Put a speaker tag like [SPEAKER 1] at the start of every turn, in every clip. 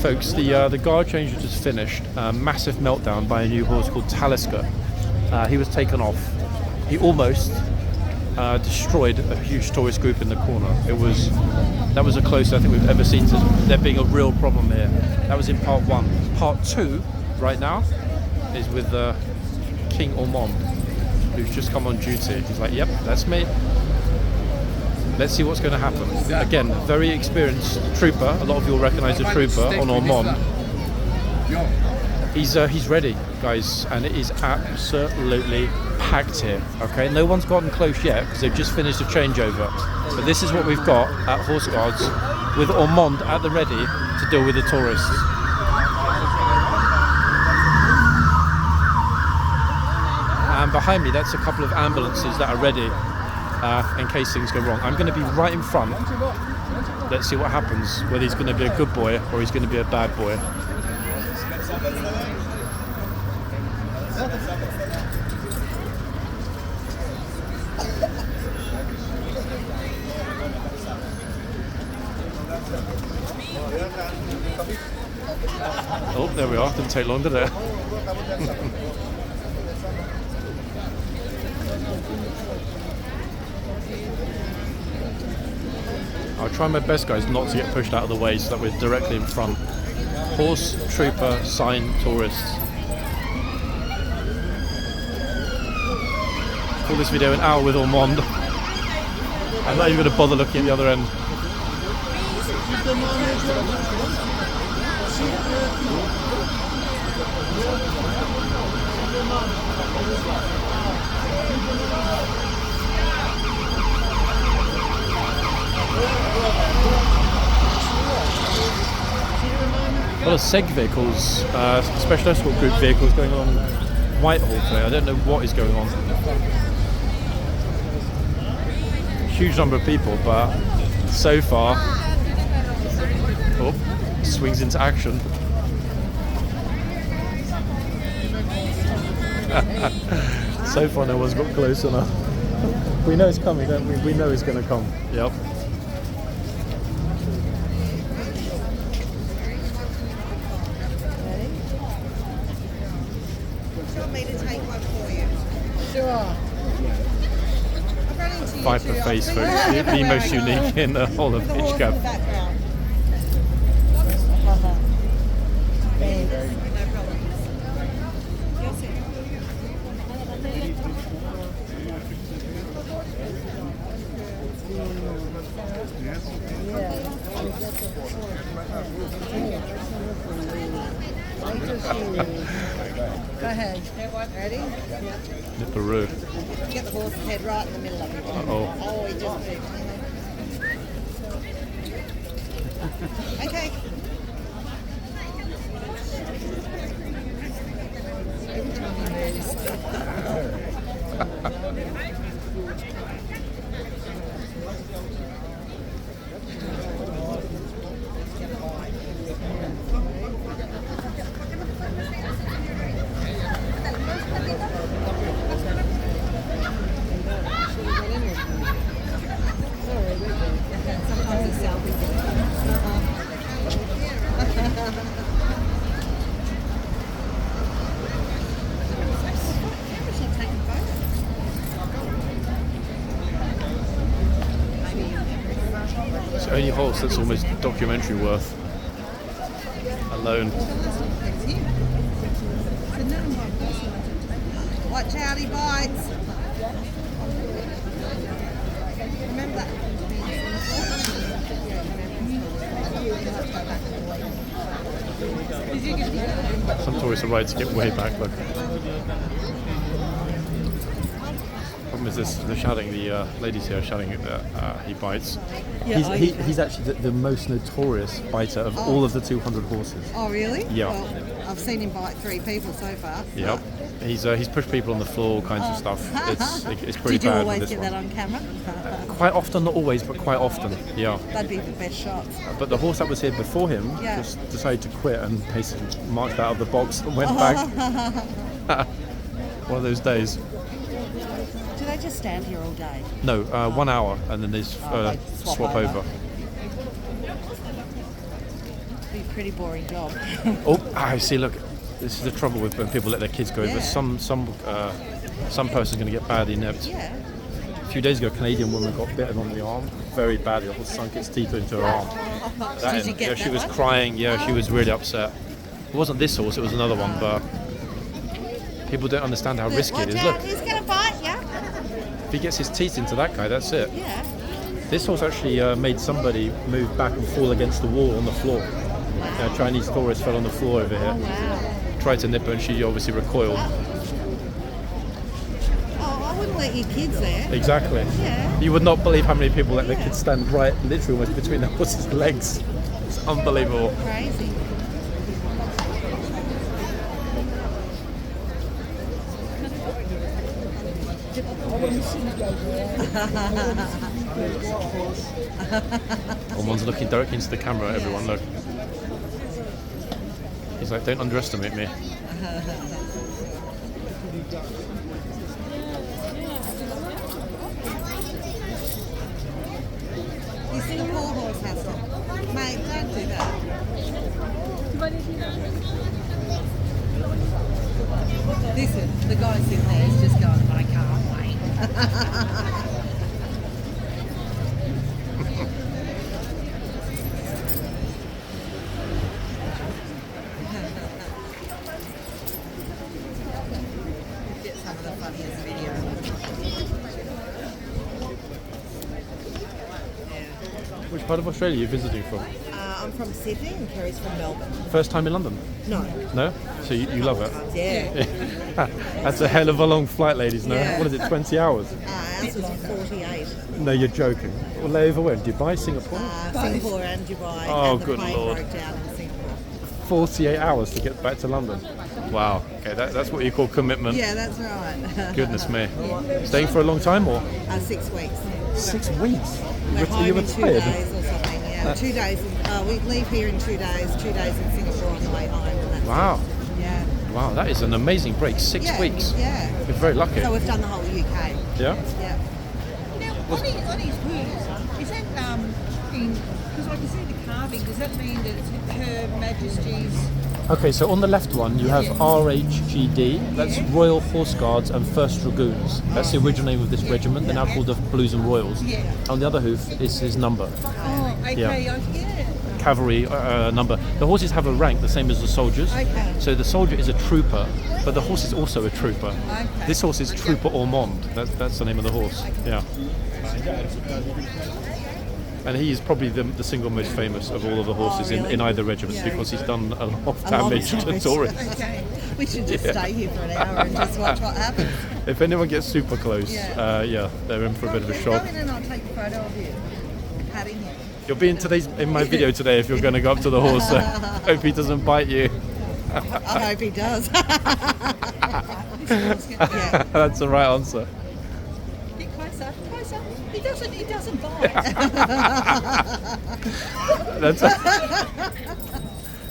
[SPEAKER 1] Folks, the guard change was just finished. Massive meltdown by a new horse called Talisker. He was taken off. He almost destroyed a huge tourist group in the corner. That was the closest I think we've ever seen to there being a real problem here. That was in part 1. Part 2, right now, is with King Ormonde, who's just come on duty. He's like, yep, that's me. Let's see what's going to happen. Again, very experienced trooper. A lot of you will recognise the trooper on Ormonde. He's ready, guys, and it is absolutely packed here. Okay, no one's gotten close yet because they've just finished a changeover. But this is what we've got at Horse Guards, with Ormonde at the ready to deal with the tourists. And behind me, that's a couple of ambulances that are ready in case things go wrong. I'm going to be right in front. Let's see what happens, whether he's going to be a good boy or he's going to be a bad boy. Oh, there we are. Didn't take long, did it? I'll try my best, guys, not to get pushed out of the way so that we're directly in front. Horse, trooper, sign, tourists. Call this video an hour with Ormonde. I'm not even going to bother looking at the other end. A lot of SEG vehicles, special escort group vehicles going on Whitehall today. I don't know what is going on. Huge number of people, but so far, swings into action. So far no one's got close enough. We know it's coming, don't we? We know it's going to come. Yep. Viper face, folks, the most unique in the whole of Hitchcap.
[SPEAKER 2] Go ahead. Ready?
[SPEAKER 1] Nipperoo.
[SPEAKER 2] Get the horse's head right in the middle of it.
[SPEAKER 1] Uh-oh.
[SPEAKER 2] Oh, he just moved. Okay. Every time he moves.
[SPEAKER 1] It's the only horse that's almost documentary worth alone.
[SPEAKER 2] Watch out, he bites. Remember
[SPEAKER 1] Some tourists are right to get way back, look. Problem is this, they're shouting, the ladies here are shouting that he bites.
[SPEAKER 2] Yeah,
[SPEAKER 1] He's actually the most notorious biter of all of the 200 horses.
[SPEAKER 2] Oh, really?
[SPEAKER 1] Yeah.
[SPEAKER 2] Well, I've seen him bite 3 people so far.
[SPEAKER 1] Yep. He's pushed people on the floor, all kinds of stuff. It's pretty
[SPEAKER 2] Did you
[SPEAKER 1] bad.
[SPEAKER 2] always
[SPEAKER 1] with this
[SPEAKER 2] get
[SPEAKER 1] one.
[SPEAKER 2] that on camera?
[SPEAKER 1] Quite often, not always, but quite often. Yeah.
[SPEAKER 2] That'd be the best shots.
[SPEAKER 1] But the horse that was here before him just decided to quit and basically marched out of the box and went back. One of those days.
[SPEAKER 2] Do they just stand here all day?
[SPEAKER 1] No, 1 hour, and then they swap over.
[SPEAKER 2] Be pretty boring job.
[SPEAKER 1] Oh, I see. Look, this is the trouble with when people let their kids go over.
[SPEAKER 2] Yeah.
[SPEAKER 1] Some person's going to get badly nipped.
[SPEAKER 2] Yeah.
[SPEAKER 1] A few days ago, a Canadian woman got bitten on the arm very badly. It sunk its teeth into her arm.
[SPEAKER 2] Did you get
[SPEAKER 1] she
[SPEAKER 2] that
[SPEAKER 1] was
[SPEAKER 2] one?
[SPEAKER 1] crying. Yeah, she was really upset. It wasn't this horse; it was another one. But people don't understand how risky it is.
[SPEAKER 2] Watch
[SPEAKER 1] Look,
[SPEAKER 2] out, he's going to bite you.
[SPEAKER 1] if he gets his teeth into that guy, that's it.
[SPEAKER 2] Yeah.
[SPEAKER 1] This horse actually made somebody move back and fall against the wall on the floor. A Chinese tourist fell on the floor over here.
[SPEAKER 2] Wow.
[SPEAKER 1] Tried to nip her, and she obviously recoiled.
[SPEAKER 2] Oh, I wouldn't let your kids there.
[SPEAKER 1] Exactly.
[SPEAKER 2] Yeah.
[SPEAKER 1] You would not believe how many people let their
[SPEAKER 2] Yeah.
[SPEAKER 1] kids stand right, literally almost between the horse's legs. It's unbelievable.
[SPEAKER 2] Crazy.
[SPEAKER 1] Ormonde's looking directly into the camera, everyone, look. He's like, don't underestimate me.
[SPEAKER 2] You see poor horse hustle. Mate, don't do that. Listen, the guy sitting there is just going, I can't wait. Get some of the funniest video.
[SPEAKER 1] Which part of Australia are you visiting from?
[SPEAKER 2] I'm from Sydney and Kerry's from Melbourne.
[SPEAKER 1] First time in London?
[SPEAKER 2] No.
[SPEAKER 1] No? So you love it?
[SPEAKER 2] Yeah.
[SPEAKER 1] That's a hell of a long flight, ladies, no?
[SPEAKER 2] Yeah.
[SPEAKER 1] What is it, 20 hours?
[SPEAKER 2] Ours was 48.
[SPEAKER 1] No, you're joking. Well, over where? Dubai, Singapore?
[SPEAKER 2] Singapore and Dubai.
[SPEAKER 1] Oh,
[SPEAKER 2] and the
[SPEAKER 1] good
[SPEAKER 2] plane
[SPEAKER 1] Lord.
[SPEAKER 2] broke down in Singapore.
[SPEAKER 1] 48 hours to get back to London. Wow. Okay, that's what you call commitment.
[SPEAKER 2] Yeah, that's right.
[SPEAKER 1] Goodness me. Staying for a long time or?
[SPEAKER 2] 6 weeks.
[SPEAKER 1] 6 weeks?
[SPEAKER 2] We're home
[SPEAKER 1] you
[SPEAKER 2] in 2
[SPEAKER 1] retired?
[SPEAKER 2] days or something. Yeah, 2 days. We leave here in 2 days. 2 days in Singapore on the way home. And that's
[SPEAKER 1] Wow.
[SPEAKER 2] it. Yeah.
[SPEAKER 1] Wow, that is an amazing break. 6
[SPEAKER 2] Yeah,
[SPEAKER 1] weeks.
[SPEAKER 2] Yeah.
[SPEAKER 1] You're very lucky.
[SPEAKER 2] So we've done the whole UK.
[SPEAKER 1] Yeah?
[SPEAKER 2] Yeah.
[SPEAKER 3] Now, on his wheels, is that because I can see the carving, does that mean that it's Her Majesty's?
[SPEAKER 1] Okay, so on the left one you have RHGD, that's Royal Horseguards and First Dragoons. That's the original name of this regiment. They're now called the Blues and Royals.
[SPEAKER 3] Yeah.
[SPEAKER 1] On the other hoof is his number,
[SPEAKER 3] Oh, okay,
[SPEAKER 1] Yeah.
[SPEAKER 3] yeah.
[SPEAKER 1] cavalry number. The horses have a rank the same as the soldiers.
[SPEAKER 3] Okay.
[SPEAKER 1] So the soldier is a trooper, but the horse is also a trooper.
[SPEAKER 3] Okay.
[SPEAKER 1] This horse is Trooper Ormonde. That's the name of the horse. Yeah. And he is probably the single most famous of all of the horses
[SPEAKER 2] really?
[SPEAKER 1] in either regiment
[SPEAKER 2] Yeah.
[SPEAKER 1] because he's done a lot of
[SPEAKER 2] A lot of
[SPEAKER 1] damage to
[SPEAKER 2] damage.
[SPEAKER 1] tourists.
[SPEAKER 3] Okay.
[SPEAKER 2] We should just stay here for an hour and just watch what happens.
[SPEAKER 1] If anyone gets super close,
[SPEAKER 2] Yeah.
[SPEAKER 1] they're in for a bit of a
[SPEAKER 2] Go
[SPEAKER 1] shock.
[SPEAKER 2] in and I'll take a photo of you. Patting you.
[SPEAKER 1] You'll be in my video today if you're going to go up to the horse. So hope he doesn't bite you.
[SPEAKER 2] I hope he does. Yeah.
[SPEAKER 1] That's the right answer.
[SPEAKER 3] Get closer, closer. He doesn't bite.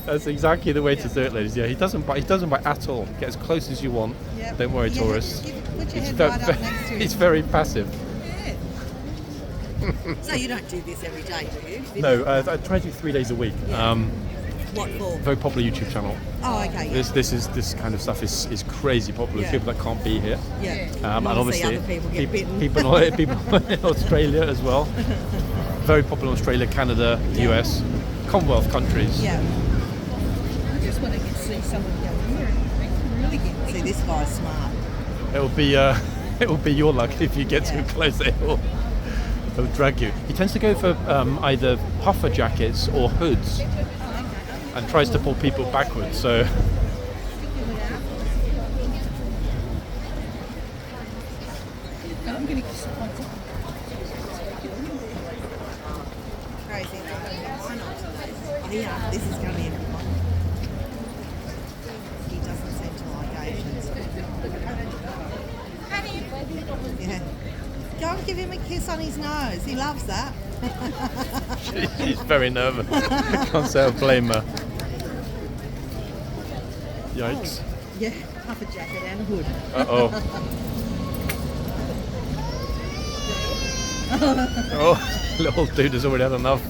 [SPEAKER 1] That's exactly the way to do it, ladies. Yeah, he doesn't bite. He doesn't bite at all. Get as close as you want.
[SPEAKER 2] Yep.
[SPEAKER 1] Don't worry,
[SPEAKER 2] Yeah,
[SPEAKER 1] tourists.
[SPEAKER 2] put your
[SPEAKER 1] He's
[SPEAKER 2] head right up next to him.
[SPEAKER 1] he's very passive.
[SPEAKER 2] So you don't do this every day, do you?
[SPEAKER 1] No, I try to do 3 days a week.
[SPEAKER 2] What for?
[SPEAKER 1] Very popular YouTube channel.
[SPEAKER 2] Oh, okay. Yeah.
[SPEAKER 1] This kind of stuff is crazy popular.
[SPEAKER 2] Yeah.
[SPEAKER 1] People that can't be here.
[SPEAKER 2] Yeah.
[SPEAKER 1] And
[SPEAKER 2] Wanna see
[SPEAKER 1] obviously
[SPEAKER 2] other people get bitten.
[SPEAKER 1] people in Australia as well. Very popular in Australia, Canada, US, Commonwealth countries.
[SPEAKER 2] Yeah.
[SPEAKER 3] I just want to see someone go here and really get
[SPEAKER 2] See, this guy's smart.
[SPEAKER 1] It will be your luck if you get too close. It'll drag you. He tends to go for either puffer jackets or hoods, and tries to pull people backwards. So.
[SPEAKER 3] I'm going to get someone.
[SPEAKER 2] Crazy. Oh, yeah. This is going to be everyone. He doesn't seem to like Asians. Yeah. Go and give him a kiss on his nose. He loves that.
[SPEAKER 1] She's very nervous. Can't say I blame her. Yikes.
[SPEAKER 2] Yeah. Puffer jacket and hood.
[SPEAKER 1] Uh-oh. Oh, little dude has already had enough.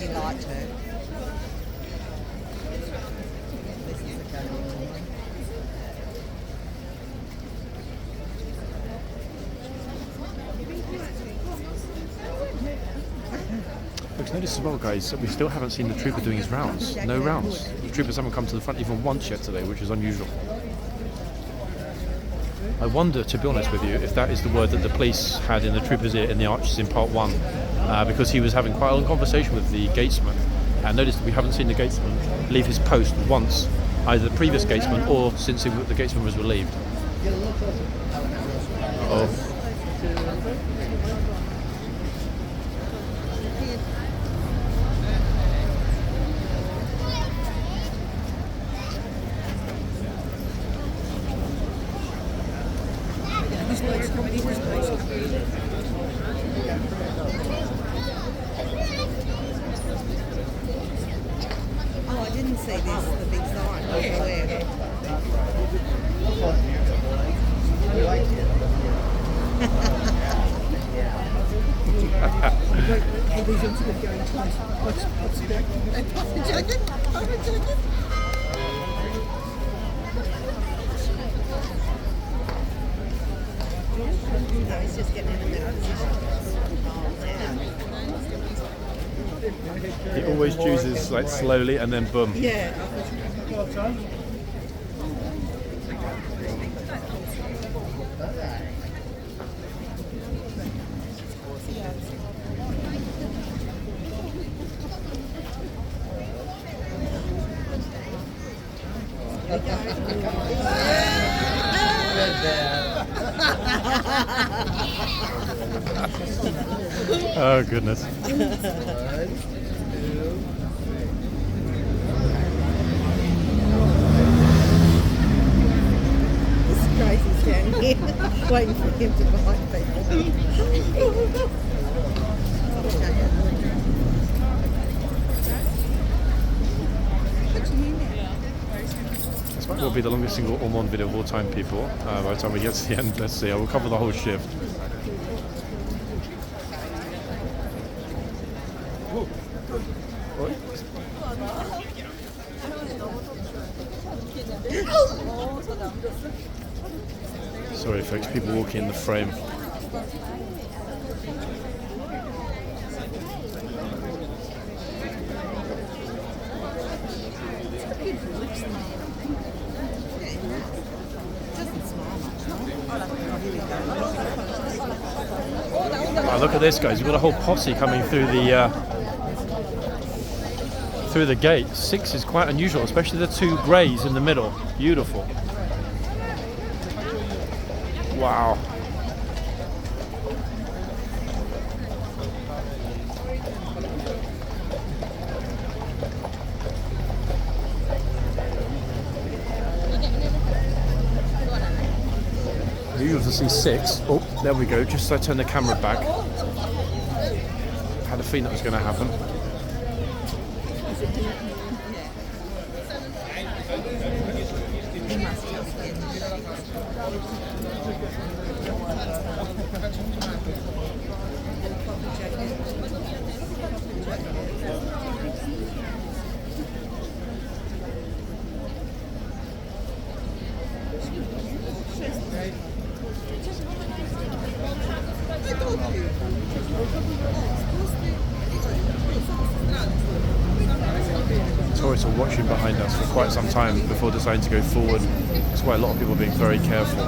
[SPEAKER 2] He liked her.
[SPEAKER 1] Look, notice as well, guys, that we still haven't seen the trooper doing his rounds. No rounds. The troopers haven't come to the front even once yet today, which is unusual. I wonder, to be honest with you, if that is the word that the police had in the trooper's ear in the Archers in part 1, because he was having quite a long conversation with the gatesman. And notice that we haven't seen the gatesman leave his post once, either the previous gatesman or since the gatesman was relieved. Uh-oh.
[SPEAKER 2] Oh, I didn't see this, the big sign. Where? No, he's just getting in a better position.
[SPEAKER 1] He always chooses like slowly and then boom.
[SPEAKER 2] Yeah.
[SPEAKER 1] Oh goodness.
[SPEAKER 2] This is crazy standing here, waiting for him to bite people.
[SPEAKER 1] This might well be the longest single Ormonde video of all time, people. By the time we get to the end, let's see. I will cover the whole shift. Sorry folks, people walking in the frame. Oh, look at this, guys. We've got a whole posse coming through the gate. 6 is quite unusual, especially the 2 greys in the middle. Beautiful. Wow. You have to see 6. Oh, there we go. Just as I turn the camera back. Had a feeling that was going to happen. Tourists are watching behind us for quite some time before deciding to go forward. That's why a lot of people are being very careful.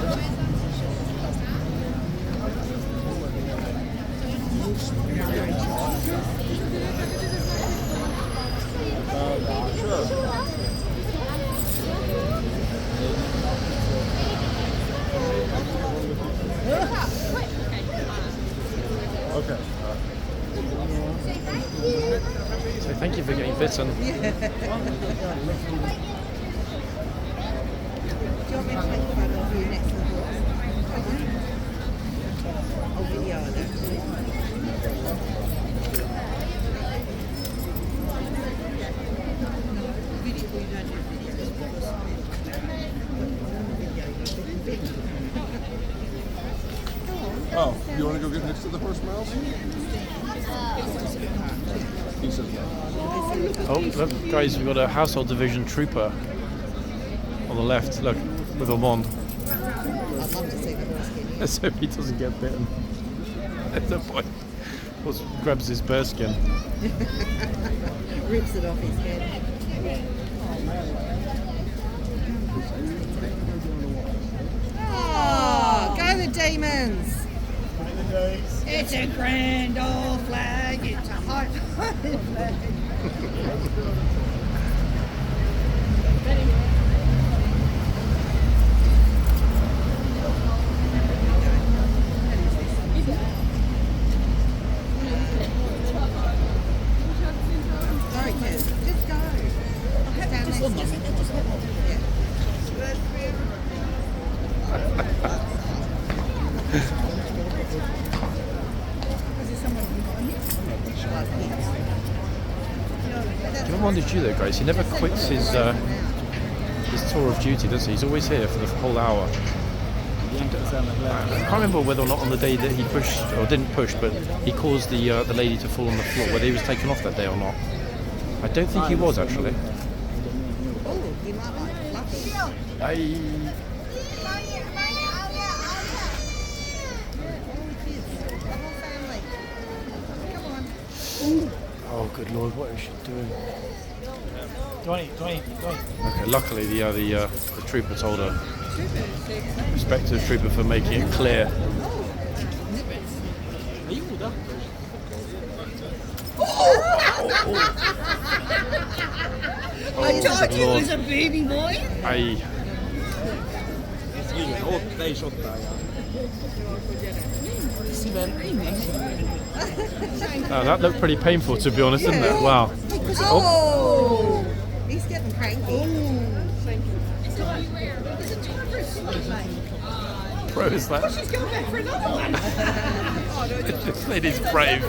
[SPEAKER 4] Okay.
[SPEAKER 1] So thank you for getting bitten.
[SPEAKER 2] Do you want me to take a photo of you next to the horse? I'll video it.
[SPEAKER 4] Oh, you want to go get next to the horse, Miles? He says no.
[SPEAKER 1] Oh, look, guys, we've got a household division trooper on the left. Look, with Ormonde.
[SPEAKER 2] I'd love to see the horse skin.
[SPEAKER 1] Let's hope he doesn't get bitten. There's a boy. Grabs his bear skin.
[SPEAKER 2] Rips it off his head. Oh, go the demons!
[SPEAKER 3] It's a grand old flag. It's a high flag.
[SPEAKER 2] Sorry, kids. Just go. Down next to me. Yeah.
[SPEAKER 1] Do you reminded you though, guys? He never quits his tour of duty, does he? He's always here for the whole hour. I can't remember whether or not on the day that he pushed or didn't push, but he caused the lady to fall on the floor, whether he was taken off that day or not. I don't think he was actually.
[SPEAKER 2] Oh, you might like Fluffy.
[SPEAKER 1] Aye.
[SPEAKER 2] The whole family. Come on.
[SPEAKER 1] Oh, good lord, what is she doing?
[SPEAKER 4] 20.
[SPEAKER 1] Okay, luckily the trooper told her. Respect to the trooper for making it clear.
[SPEAKER 3] I told you
[SPEAKER 1] Lord.
[SPEAKER 3] it was a baby boy.
[SPEAKER 1] Aye. That looked pretty painful, to be honest, didn't it? Wow.
[SPEAKER 2] Oh! He's getting cranky.
[SPEAKER 1] Bro, is that?
[SPEAKER 3] She's going back for another one.
[SPEAKER 1] This lady's brave.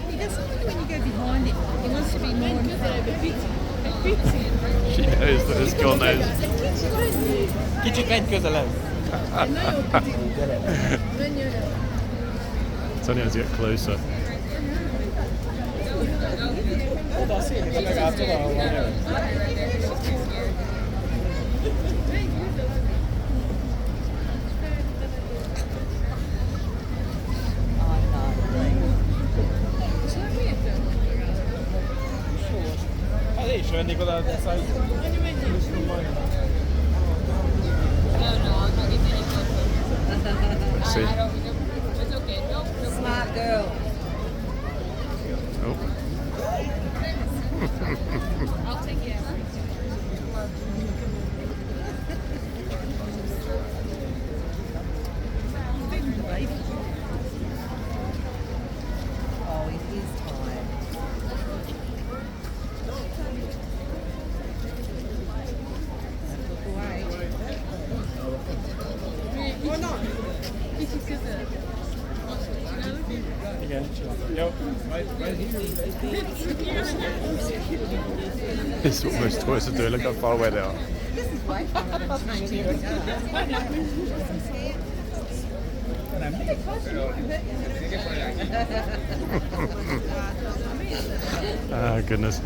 [SPEAKER 3] He does something when you go behind him. He wants to be more
[SPEAKER 1] She knows that this girl knows. It's only as you get closer. Let's see.
[SPEAKER 2] Smart girl.
[SPEAKER 1] Oh.
[SPEAKER 2] Oh, he is tired. Look away.
[SPEAKER 1] This is what most tourists are doing. Look how far away they are.
[SPEAKER 2] This is way funner than changing the guard.
[SPEAKER 1] Ah, goodness.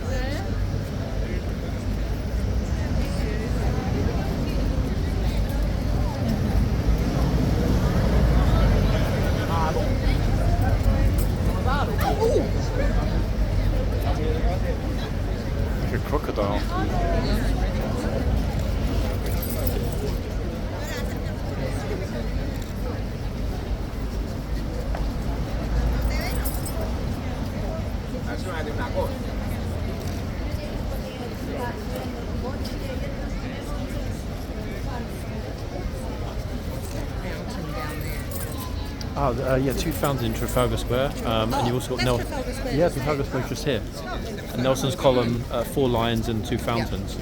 [SPEAKER 1] Like a crocodile. Yeah, two fountains in Trafalgar Square, and you also got
[SPEAKER 2] Trafalgar Square.
[SPEAKER 1] Yeah, Trafalgar Square just here. And Nelson's Column, 4 lions and 2 fountains.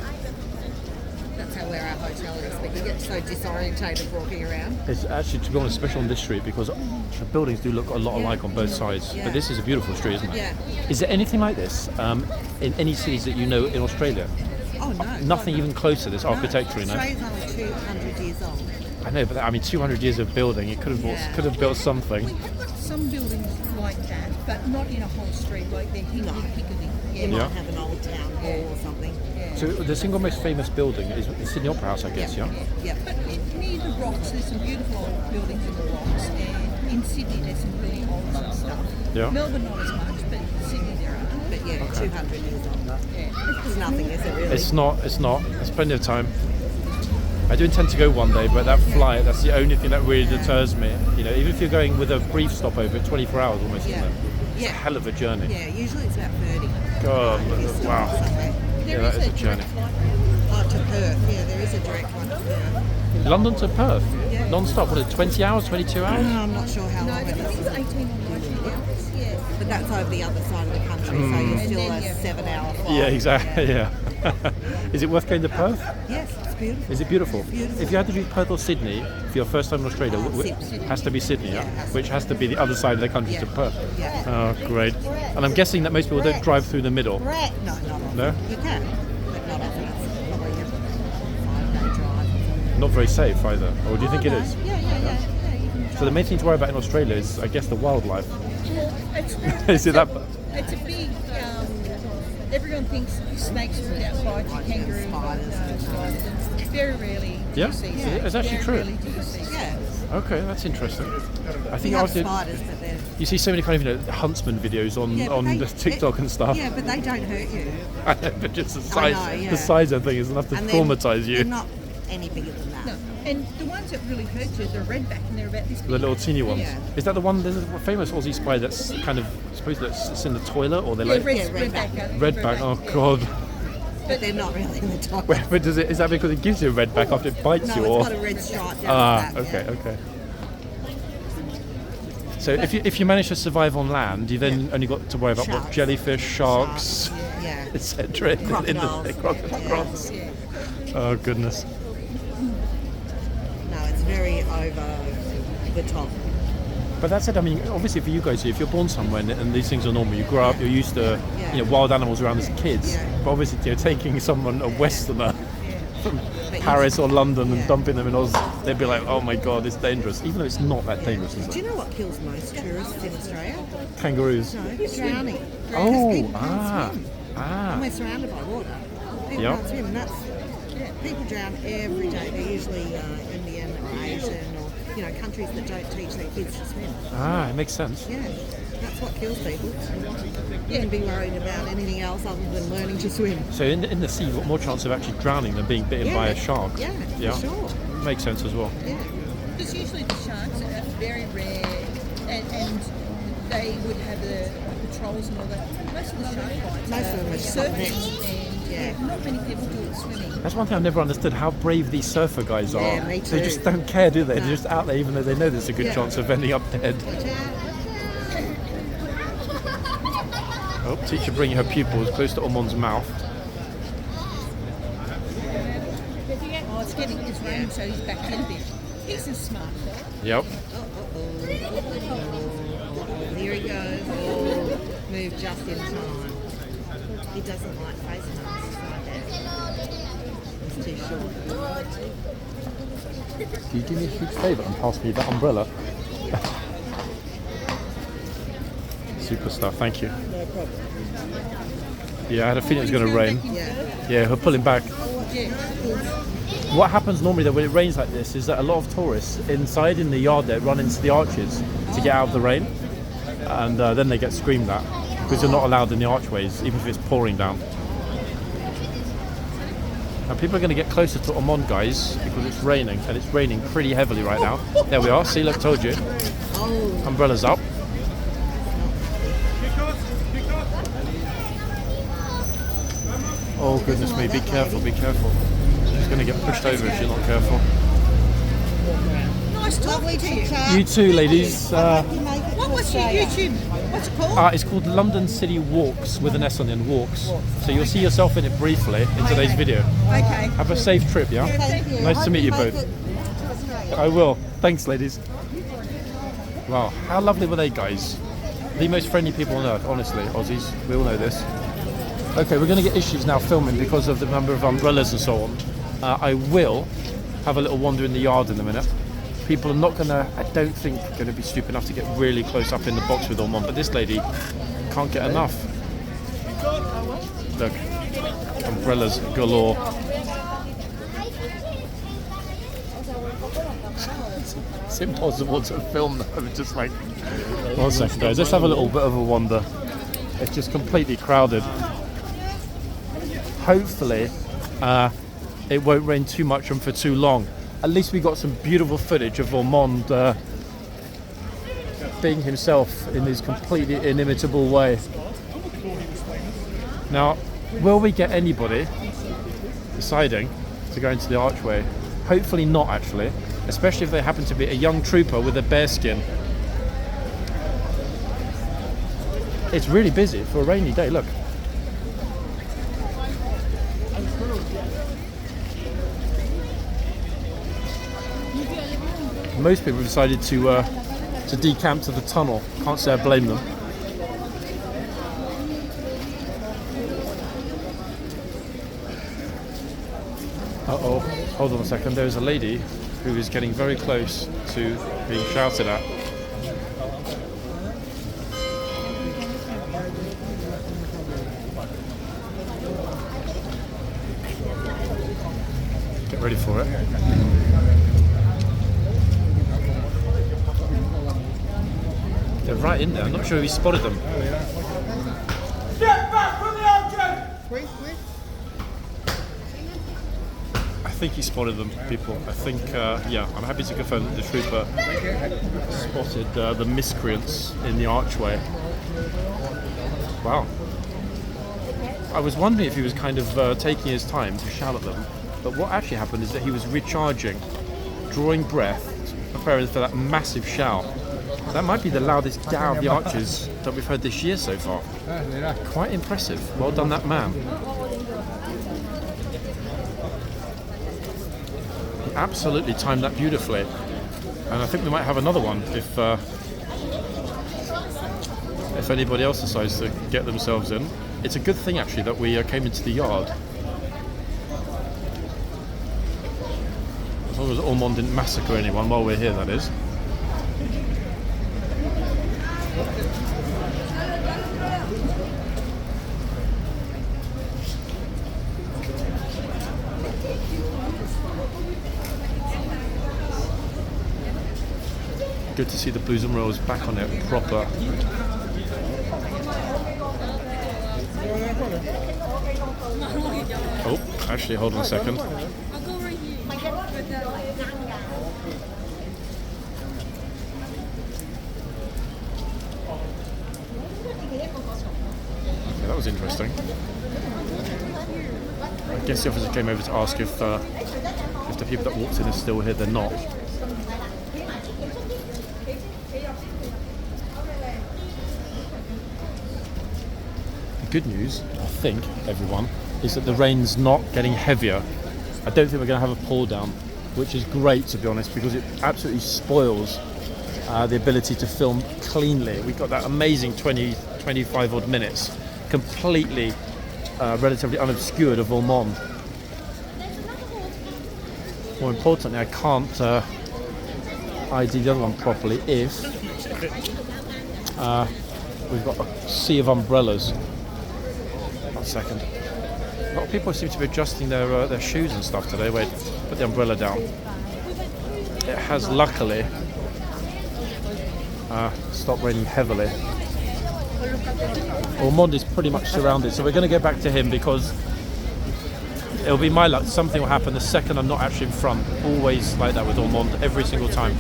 [SPEAKER 2] That's how where our hotel is, but you get so disorientated walking around.
[SPEAKER 1] It's actually, to be honest, special on this street because the buildings do look a lot alike on both sides.
[SPEAKER 2] Yeah.
[SPEAKER 1] But this is a beautiful street, isn't it?
[SPEAKER 2] Yeah.
[SPEAKER 1] Is there anything like this in any cities that you know in Australia?
[SPEAKER 2] Oh no.
[SPEAKER 1] Nothing even close to this architecturally, no?
[SPEAKER 2] Australia's only 200 years old.
[SPEAKER 1] I know, but I mean, 200 years of building, it could have built something.
[SPEAKER 3] We have got some buildings like that, but not in a whole street like they're here in Piccadilly.
[SPEAKER 2] You might have an old town hall or something.
[SPEAKER 3] Yeah.
[SPEAKER 1] So the single most famous building is the Sydney Opera House, I guess, yeah?
[SPEAKER 2] Yeah.
[SPEAKER 3] But near the rocks, there's some beautiful old buildings in the rocks, and in Sydney there's some really old stuff.
[SPEAKER 1] Yeah.
[SPEAKER 3] Melbourne not as much, but Sydney there are.
[SPEAKER 2] But yeah, 200 years older.
[SPEAKER 3] Yeah.
[SPEAKER 2] It's nothing, is it really?
[SPEAKER 1] It's not. There's plenty of time. I do intend to go one day, but that flight, that's the only thing that really deters me. You know, even if you're going with a brief stopover, 24 hours almost, isn't it? It's a hell of a journey.
[SPEAKER 2] Yeah, usually it's about 30.
[SPEAKER 1] God,
[SPEAKER 2] If you're still
[SPEAKER 1] wow.
[SPEAKER 2] on Sunday.
[SPEAKER 1] Yeah, that is a journey.
[SPEAKER 2] Oh, to Perth. Yeah, there is a direct one to Perth.
[SPEAKER 1] London to Perth,
[SPEAKER 2] Yeah.
[SPEAKER 1] non-stop, what is it, 20 hours, 22 hours?
[SPEAKER 2] I'm not sure how
[SPEAKER 3] No,
[SPEAKER 2] long
[SPEAKER 3] I
[SPEAKER 2] it
[SPEAKER 3] think
[SPEAKER 2] is.
[SPEAKER 3] it's 18 or 19 hours. Yeah.
[SPEAKER 2] But that's over the other side of the country, so you're still
[SPEAKER 3] And
[SPEAKER 2] a
[SPEAKER 3] then,
[SPEAKER 2] 7-hour flight.
[SPEAKER 1] Yeah, exactly, yeah. Is it worth going to Perth?
[SPEAKER 2] Yes, it's beautiful.
[SPEAKER 1] Is it beautiful?
[SPEAKER 2] Beautiful.
[SPEAKER 1] If you had to do Perth or Sydney for your first time in Australia,
[SPEAKER 2] Sydney.
[SPEAKER 1] has to be Sydney, yeah?
[SPEAKER 2] has to
[SPEAKER 1] Which has to be the other side of the country to Perth.
[SPEAKER 2] Yeah.
[SPEAKER 1] Oh, great. And I'm guessing that most people don't drive through the middle.
[SPEAKER 2] No, not often.
[SPEAKER 1] No?
[SPEAKER 2] You can, but not often. It's probably a 5-day drive.
[SPEAKER 1] Not very safe either. Or do you think it is?
[SPEAKER 2] Yeah. You can
[SPEAKER 1] So the main thing to worry about in Australia is, I guess, the wildlife.
[SPEAKER 3] It's
[SPEAKER 1] Is it that?
[SPEAKER 3] It's a big. Everyone thinks snakes will out bite you, kangaroo,
[SPEAKER 2] spiders and
[SPEAKER 3] spiders. And very rarely do
[SPEAKER 1] Yeah?
[SPEAKER 3] you see.
[SPEAKER 1] It's actually
[SPEAKER 3] very
[SPEAKER 1] true.
[SPEAKER 3] Rarely do you see.
[SPEAKER 2] Yeah.
[SPEAKER 1] Okay, that's interesting. I
[SPEAKER 2] We
[SPEAKER 1] think
[SPEAKER 2] have
[SPEAKER 1] after
[SPEAKER 2] spiders, but they're...
[SPEAKER 1] you see so many kind of huntsman videos on
[SPEAKER 2] Yeah, but
[SPEAKER 1] on
[SPEAKER 2] they-
[SPEAKER 1] the TikTok and stuff.
[SPEAKER 2] Yeah, but they don't hurt you.
[SPEAKER 1] But just the
[SPEAKER 2] I
[SPEAKER 1] size,
[SPEAKER 2] know, yeah.
[SPEAKER 1] the size of the thing is enough to
[SPEAKER 2] And
[SPEAKER 1] traumatise you.
[SPEAKER 2] They're not any bigger than that.
[SPEAKER 3] No. And the ones that really hurt you, the redback, and they're about this
[SPEAKER 1] The
[SPEAKER 3] big.
[SPEAKER 1] little teeny ones.
[SPEAKER 2] Yeah.
[SPEAKER 1] Is that the one? There's a famous Aussie spider that's kind of supposed that it's in the toilet, or they're
[SPEAKER 3] Yeah,
[SPEAKER 1] like
[SPEAKER 3] redback.
[SPEAKER 1] redback. Oh god.
[SPEAKER 2] But they're not really in the top.
[SPEAKER 1] But does it? Is that because it gives you a redback after it bites
[SPEAKER 2] No,
[SPEAKER 1] you,
[SPEAKER 2] it's
[SPEAKER 1] or?
[SPEAKER 2] got a red stripe down
[SPEAKER 1] Ah,
[SPEAKER 2] the back,
[SPEAKER 1] okay,
[SPEAKER 2] yeah.
[SPEAKER 1] okay. So if you manage to survive on land, you then only got to worry about what
[SPEAKER 2] Sharks.
[SPEAKER 1] jellyfish, sharks,
[SPEAKER 2] Yeah.
[SPEAKER 1] etc.
[SPEAKER 2] Crocodiles.
[SPEAKER 1] Crocodiles. Oh goodness.
[SPEAKER 2] No, it's very over the top.
[SPEAKER 1] But that said, I mean, obviously for you guys, if you're born somewhere and these things are normal, you grow up, you're used to wild animals around as kids.
[SPEAKER 2] Yeah.
[SPEAKER 1] But obviously, taking someone, a Westerner, from
[SPEAKER 2] But
[SPEAKER 1] Paris or London and
[SPEAKER 2] Yeah.
[SPEAKER 1] dumping them in Oz, they'd be like, oh my god, it's dangerous. Even though it's not that dangerous, is
[SPEAKER 2] Do
[SPEAKER 1] it?
[SPEAKER 2] you know what kills most tourists in Australia?
[SPEAKER 1] Kangaroos.
[SPEAKER 2] No, drowning.
[SPEAKER 1] Oh,
[SPEAKER 2] Because people can't swim.
[SPEAKER 1] ah.
[SPEAKER 2] And we're surrounded by water. People
[SPEAKER 1] Yep.
[SPEAKER 2] can't swim. And that's people drown every day. They're usually Indian or Asian or countries that don't teach their kids to swim.
[SPEAKER 1] Ah, it makes sense.
[SPEAKER 2] Yeah, that's what kills people. You can be worried about anything else other than learning to swim.
[SPEAKER 1] So in the sea, you've got more chance of actually drowning than being bitten by a shark.
[SPEAKER 2] Yeah, for sure.
[SPEAKER 1] Makes sense as well.
[SPEAKER 2] Yeah.
[SPEAKER 3] Because usually the sharks are very rare, and they would have the patrols and all that. Most of the shark bites
[SPEAKER 2] Most of them are
[SPEAKER 3] surfing,
[SPEAKER 2] surfing.
[SPEAKER 3] and
[SPEAKER 2] Yeah.
[SPEAKER 3] not many people do it swimming.
[SPEAKER 1] That's one thing I've never understood, how brave these surfer guys are.
[SPEAKER 2] Yeah, me
[SPEAKER 1] They
[SPEAKER 2] too.
[SPEAKER 1] just don't care, do they?
[SPEAKER 2] No.
[SPEAKER 1] They're just out there even though they know there's a good
[SPEAKER 2] Yeah.
[SPEAKER 1] chance of ending up dead. Oh, teacher bringing her pupils close to Ormonde's mouth.
[SPEAKER 3] Oh, it's raining, so he's backed in a bit. He's a smart boy.
[SPEAKER 1] Yep.
[SPEAKER 2] Here he goes. Oh, move just in time. He doesn't like facing us like that. It's too short.
[SPEAKER 1] Can you do me a huge favour and pass me that umbrella? Super stuff, thank you.
[SPEAKER 2] No problem.
[SPEAKER 1] Yeah, I had a feeling it was going to rain.
[SPEAKER 2] Yeah.
[SPEAKER 1] Yeah, we're pulling back.
[SPEAKER 3] Yeah.
[SPEAKER 1] What happens normally though when it rains like this is that a lot of tourists inside in the yard there run into the arches to get out of the rain, and then they get screamed at because you're not allowed in the archways even if it's pouring down. And people are going to get closer to Ormonde, guys, because it's raining, and it's raining pretty heavily right now. There we are. See, look, told you.
[SPEAKER 2] Oh,
[SPEAKER 1] Umbrella's up. Oh goodness me! Be careful! Be careful! She's going to get pushed over if she's not careful.
[SPEAKER 3] Nice talking to you.
[SPEAKER 1] You too, ladies.
[SPEAKER 3] What was your YouTube? What's it called?
[SPEAKER 1] It's called London City Walks with an S on the end, Walks. So you'll see yourself in it briefly in today's video.
[SPEAKER 3] Okay.
[SPEAKER 1] Have a safe trip, yeah?
[SPEAKER 2] thank you.
[SPEAKER 1] Nice to
[SPEAKER 2] Hope
[SPEAKER 1] meet you
[SPEAKER 2] make
[SPEAKER 1] both.
[SPEAKER 2] it to Australia.
[SPEAKER 1] I will. Thanks, ladies. Wow, how lovely were they, guys? The most friendly people on earth, honestly, Aussies. We all know this. Okay, we're going to get issues now filming because of the number of umbrellas and so on. I will have a little wander in the yard in a minute. People are not gonna, I don't think, gonna be stupid enough to get really close up in the box with Ormonde, but this lady can't get enough. Look, umbrellas galore. It's impossible to film though, just like, 1 second guys, let's have a little bit of a wander. It's just completely crowded. Hopefully, it won't rain too much and for too long. At least we got some beautiful footage of Ormonde being himself in his completely inimitable way. Now, will we get anybody deciding to go into the archway? Hopefully not, actually, especially if they happen to be a young trooper with a bear skin. It's really busy for a rainy day, look. Most people have decided to decamp to the tunnel. Can't say I blame them. Uh-oh, hold on a second. There's a lady who is getting very close to being shouted at. Get ready for it. They're right in there. I'm not sure if he spotted them.
[SPEAKER 3] Get back from the object! Quick.
[SPEAKER 1] I think he spotted them, people. I think, yeah, I'm happy to confirm that the trooper spotted the miscreants in the archway. Wow. I was wondering if he was kind of taking his time to shout at them, but what actually happened is that he was recharging, drawing breath, preparing for that massive shout. That might be the loudest gal of the archers that we've heard this year so far. Quite impressive. Well done, that man. He absolutely timed that beautifully. And I think we might have another one if anybody else decides to get themselves in. It's a good thing, actually, that we came into the yard. As long as Ormonde didn't massacre anyone while we're here, that is. Good to see the Blues and Royals back on it proper. Oh, actually, hold on a second. Okay, that was interesting. I guess the officer came over to ask if the people that walked in are still here. They're not. Good news, I think, everyone, is that the rain's not getting heavier. I don't think we're going to have a pour down, which is great, to be honest, because it absolutely spoils the ability to film cleanly. We've got that amazing 25 odd minutes, completely relatively unobscured of Ormonde. More importantly, I can't ID the other one properly if we've got a sea of umbrellas. 1 second. A lot of people seem to be adjusting their shoes and stuff today. Wait, put the umbrella down. It has luckily stopped raining heavily. Ormonde is pretty much surrounded, so we're going to go back to him because it'll be my luck. Something will happen the second I'm not actually in front. Always like that with Ormonde, every single time.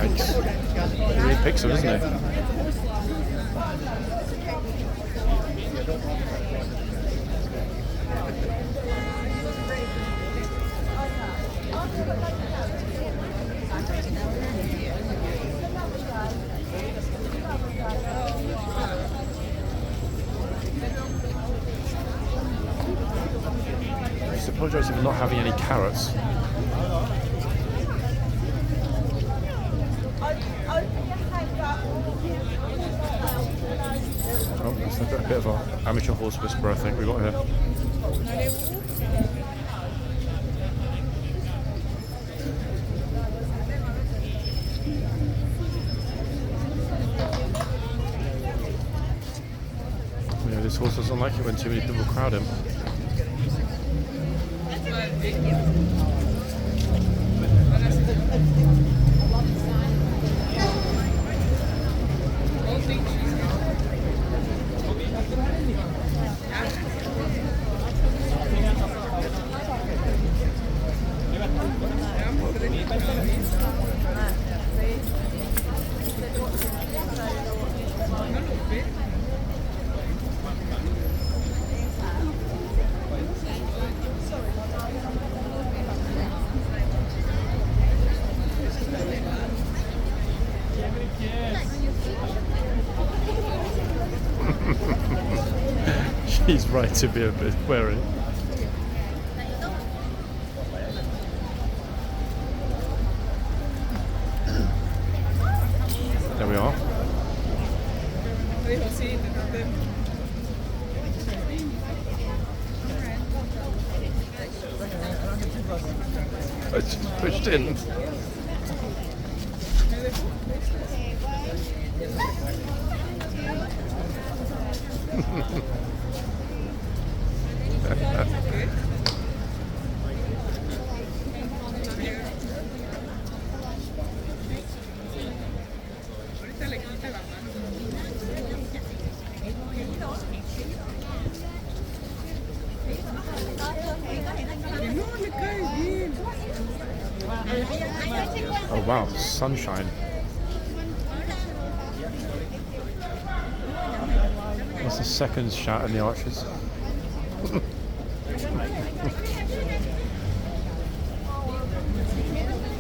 [SPEAKER 1] He really picks them, doesn't he? apologise for not having any carrots. Oh, it's a bit of an amateur horse whisperer, I think we got here. Yeah, this horse doesn't like it when too many people crowd him. She's right to be a bit wary. There we are. It's pushed in. Oh wow, sunshine. That's the second shot in the arches.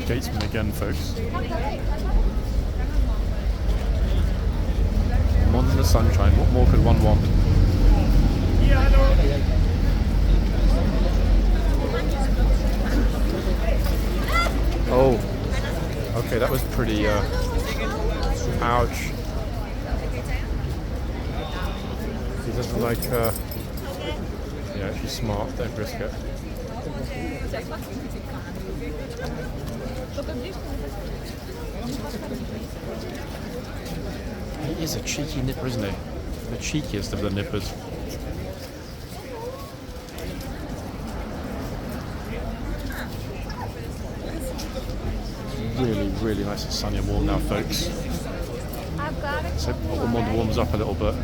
[SPEAKER 1] Gatesman again, folks. One in the sunshine. What more could one want? Oh, okay, that was pretty. Ouch. He doesn't like. Yeah, she's smart. Don't risk it. He is a cheeky nipper, isn't he? The cheekiest of the nippers. Really, really nice and sunny and warm now, folks. So ORMONDE warms up a little bit.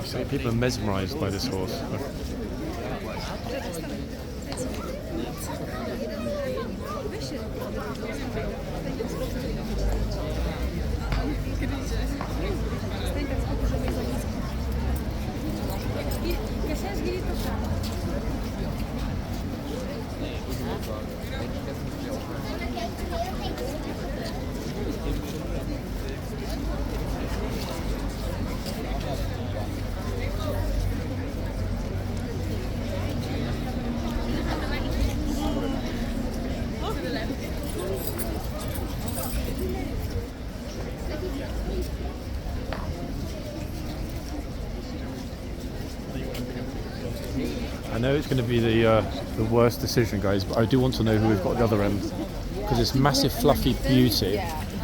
[SPEAKER 1] So people are mesmerised by this horse. I know it's going to be the worst decision, guys, but I do want to know who we've got at the other end, because this massive fluffy beauty,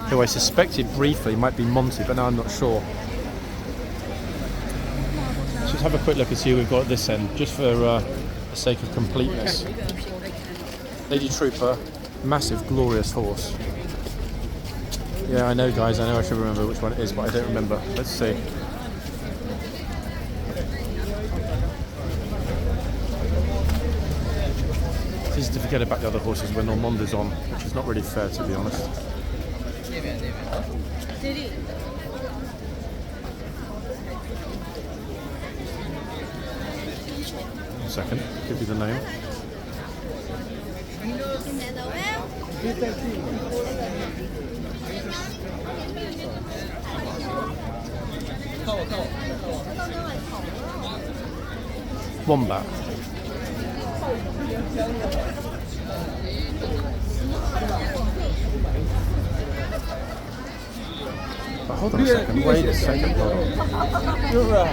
[SPEAKER 1] who I suspected briefly might be Monty, but now I'm not sure. Let's just have a quick look and see who we've got at this end, just for the sake of completeness. Lady Trooper, massive, glorious horse. Yeah, I know, guys, I know I should remember which one it is, but I don't remember. Let's see. It's easy to forget about the other horses when Ormonde is on, which is not really fair, to be honest. One second, give you the name. Wombat. But hold on a second, wait a second, hold on.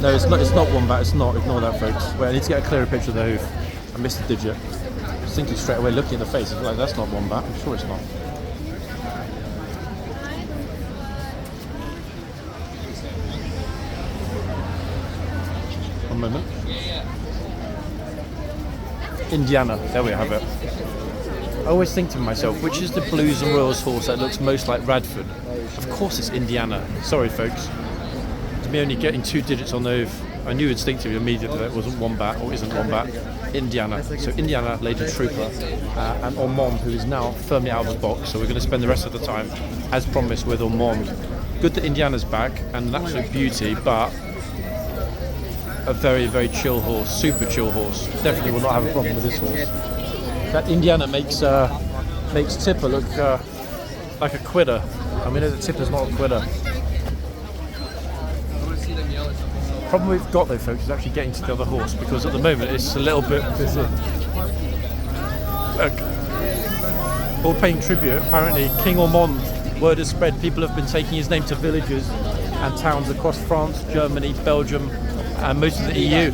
[SPEAKER 1] No, it's not wombat, it's not, ignore that folks. Wait, I need to get a clearer picture of the hoof. I missed a digit. I was thinking straight away, looking at the face, I was like, that's not wombat, I'm sure it's not. One moment. Indiana, there we have it. I always think to myself, which is the Blues and Royals horse that looks most like Radford? Of course it's Indiana. Sorry folks. To me only getting 2 digits on the hoof, I knew instinctively immediately that it wasn't Wombat or isn't Wombat. Indiana. So Indiana, Lady Trooper, and Ormonde, who is now firmly out of the box. So we're going to spend the rest of the time, as promised, with Ormonde. Good that Indiana's back, and an absolute beauty, but a very, very chill horse, super chill horse. Definitely will not have a problem with this horse. That Indiana makes Tipper look like a quitter. I mean, that Tipper's not a quitter. The problem we've got though, folks, is actually getting to the other horse, because at the moment it's a little bit busy. Look, all paying tribute. Apparently, King Ormonde, word has spread, people have been taking his name to villages and towns across France, Germany, Belgium, and most of the EU,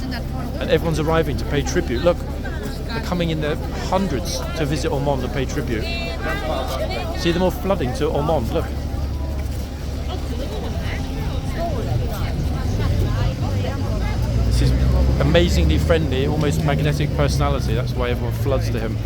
[SPEAKER 1] and everyone's arriving to pay tribute. Look, they're coming in their hundreds to visit Ormonde and pay tribute. See them all flooding to Ormonde, look. This is amazingly friendly, almost magnetic personality, that's why everyone floods to him.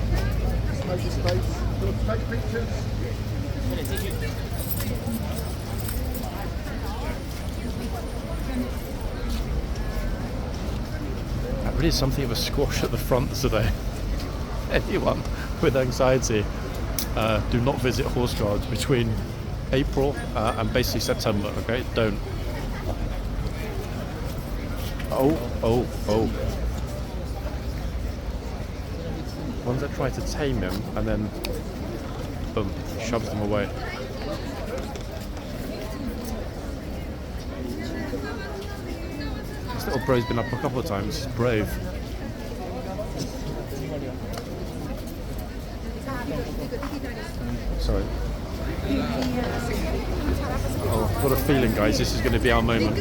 [SPEAKER 1] Really something of a squash at the front today. Anyone with anxiety, do not visit horse guards between April and basically September, okay? Don't. Oh. Ones that try to tame him and then boom, shoves them away. This little bro's been up a couple of times, he's brave. Sorry. Oh, what a feeling, guys, this is going to be our moment.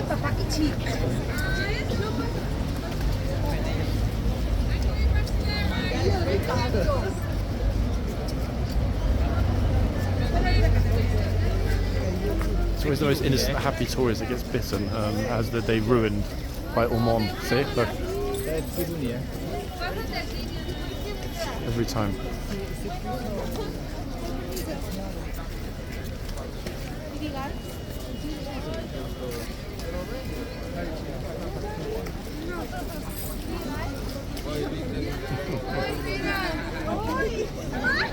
[SPEAKER 1] It's always the most innocent, happy tourist that gets bitten, has the day ruined by Ormonde. See, look. Every time.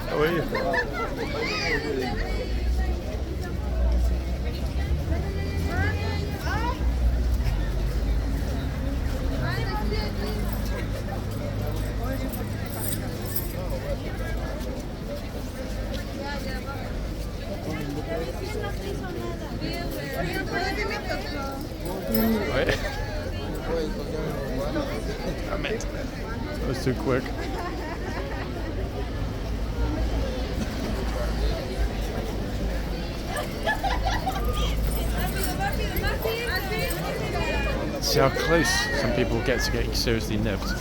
[SPEAKER 1] How are you? Right. Damn it. That was too quick. See how close some people get to getting seriously nipped.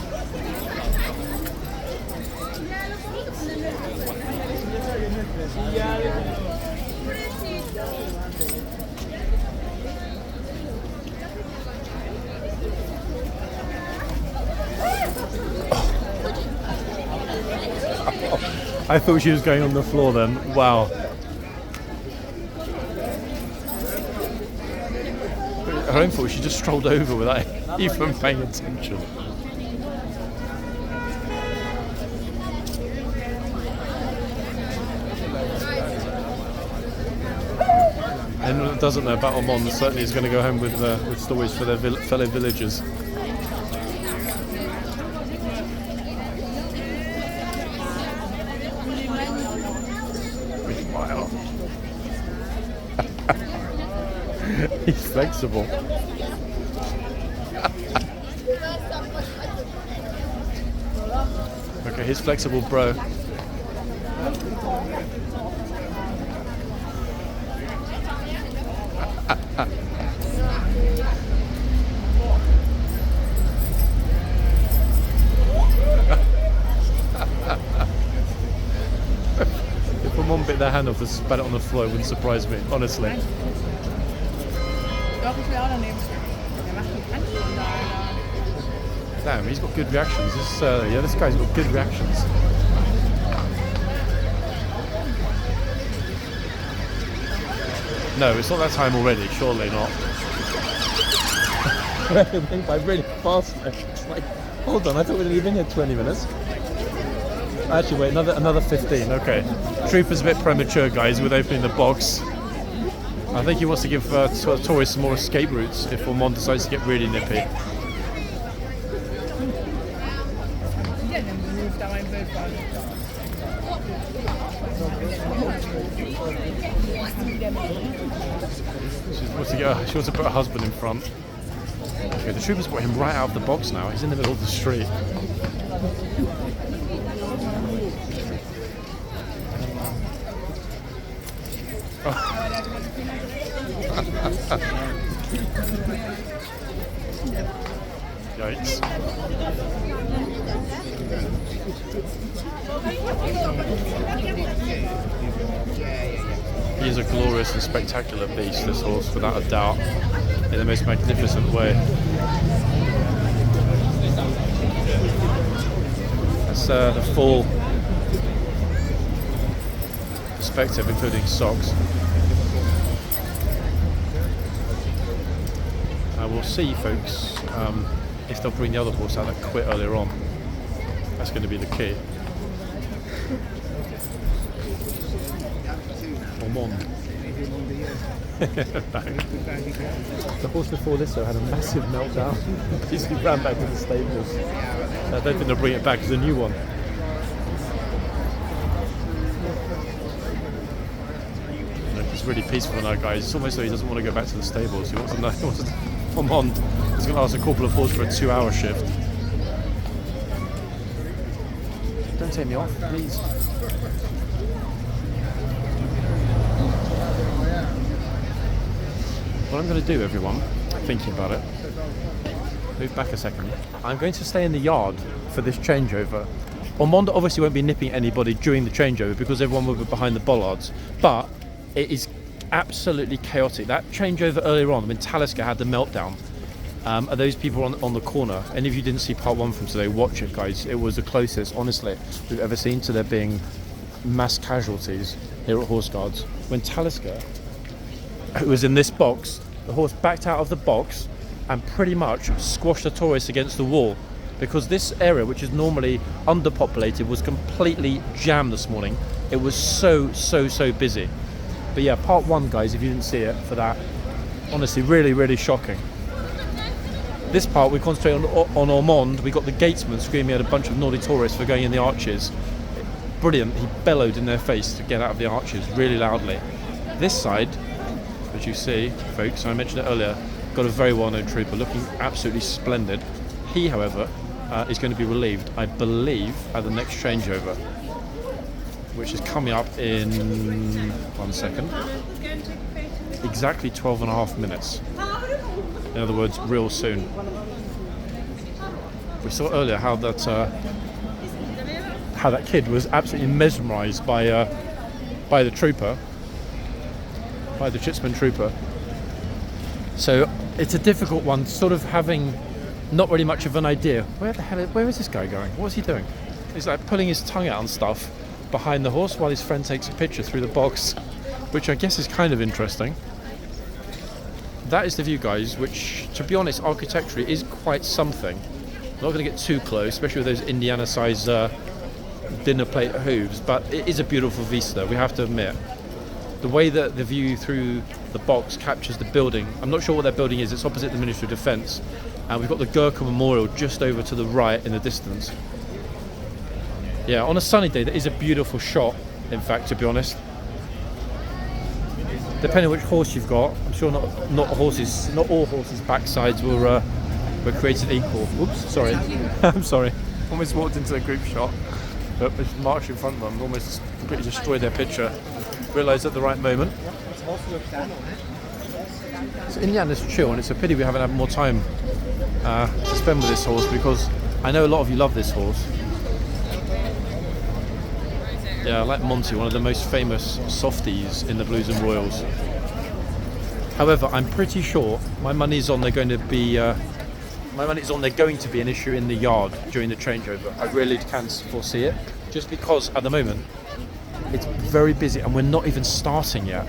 [SPEAKER 1] I thought she was going on the floor then. Wow. Her own fault, she just strolled over without even paying attention. that doesn't know about Ormonde certainly is going to go home with stories for their fellow villagers. Wow. He's flexible. Okay, he's flexible, bro. If Ormonde bit their hand off and spat it on the floor, it wouldn't surprise me, honestly. Damn, he's got good reactions. This guy's got good reactions. No, it's not that time already. Surely not. It went by really fast. It's like, hold on, I thought we'd only been here 20 minutes. Actually, wait, another 15. Okay, Trooper's a bit premature, guys, with opening the box. I think he wants to give tourists some more escape routes if Ormonde decides to get really nippy. She wants to put her husband in front. Okay, the Trooper's brought him right out of the box now. He's in the middle of the street. Yikes. He is a glorious and spectacular beast, this horse, without a doubt, in the most magnificent way. That's the full perspective, including socks. We'll see, folks, if they'll bring the other horse out that quit earlier on. That's going to be the key. Ormonde. The horse before this, though, had a massive meltdown. He ran back to the stables. I don't think they'll bring it back as a new one. It's really peaceful now, guys. It's almost like he doesn't want to go back to the stables. He wants to know. Ormonde is going to ask a couple of horse for a 2-hour shift. Don't take me off, please. What I'm going to do, everyone, thinking about it, move back a second. I'm going to stay in the yard for this changeover. Ormonde obviously won't be nipping anybody during the changeover because everyone will be behind the bollards, but it is absolutely chaotic. That changeover earlier on when Talisker had the meltdown, are those people on the corner. And if you didn't see part 1 from today, watch it, guys. It was the closest, honestly, we've ever seen to there being mass casualties here at Horseguards. When Talisker, who was in this box, the horse backed out of the box and pretty much squashed the tourists against the wall, because this area, which is normally underpopulated, was completely jammed this morning. It was so busy. But yeah, part 1, guys, if you didn't see it, for that, honestly, really shocking. This part, we concentrate on Ormonde. We got the gatesman screaming at a bunch of naughty tourists for going in the arches. Brilliant. He bellowed in their face to get out of the arches really loudly. This side, as you see, folks, I mentioned it earlier, got a very well-known trooper looking absolutely splendid. He, however, is going to be relieved, I believe, at the next changeover, which is coming up in 1 second. Exactly 12.5 minutes. In other words, real soon. We saw earlier how that kid was absolutely mesmerised by the trooper, by the Chitsman trooper. So it's a difficult one, sort of having not really much of an idea. Where is this guy going? What's he doing? He's like pulling his tongue out and stuff behind the horse while his friend takes a picture through the box, which I guess is kind of interesting. That is the view, guys, which, to be honest, architecturally is quite something. I'm not going to get too close, especially with those Indiana-sized dinner plate hooves, but it is a beautiful vista, we have to admit. The way that the view through the box captures the building, I'm not sure what that building is. It's opposite the Ministry of Defence, and we've got the Gurkha Memorial just over to the right in the distance. Yeah, on a sunny day, that is a beautiful shot. In fact, to be honest, depending on which horse you've got, I'm sure not all horses' backsides were created equal. Oops, sorry. I'm sorry. Almost walked into a group shot, but just marched in front of them, almost completely destroyed their picture. Realised at the right moment. So in the end, it's chill, and it's a pity we haven't had more time to spend with this horse, because I know a lot of you love this horse. Yeah, I like Monty, one of the most famous softies in the Blues and Royals. However, I'm pretty sure my money's on they're going to be an issue in the yard during the changeover. I really can foresee it, just because at the moment it's very busy and we're not even starting yet.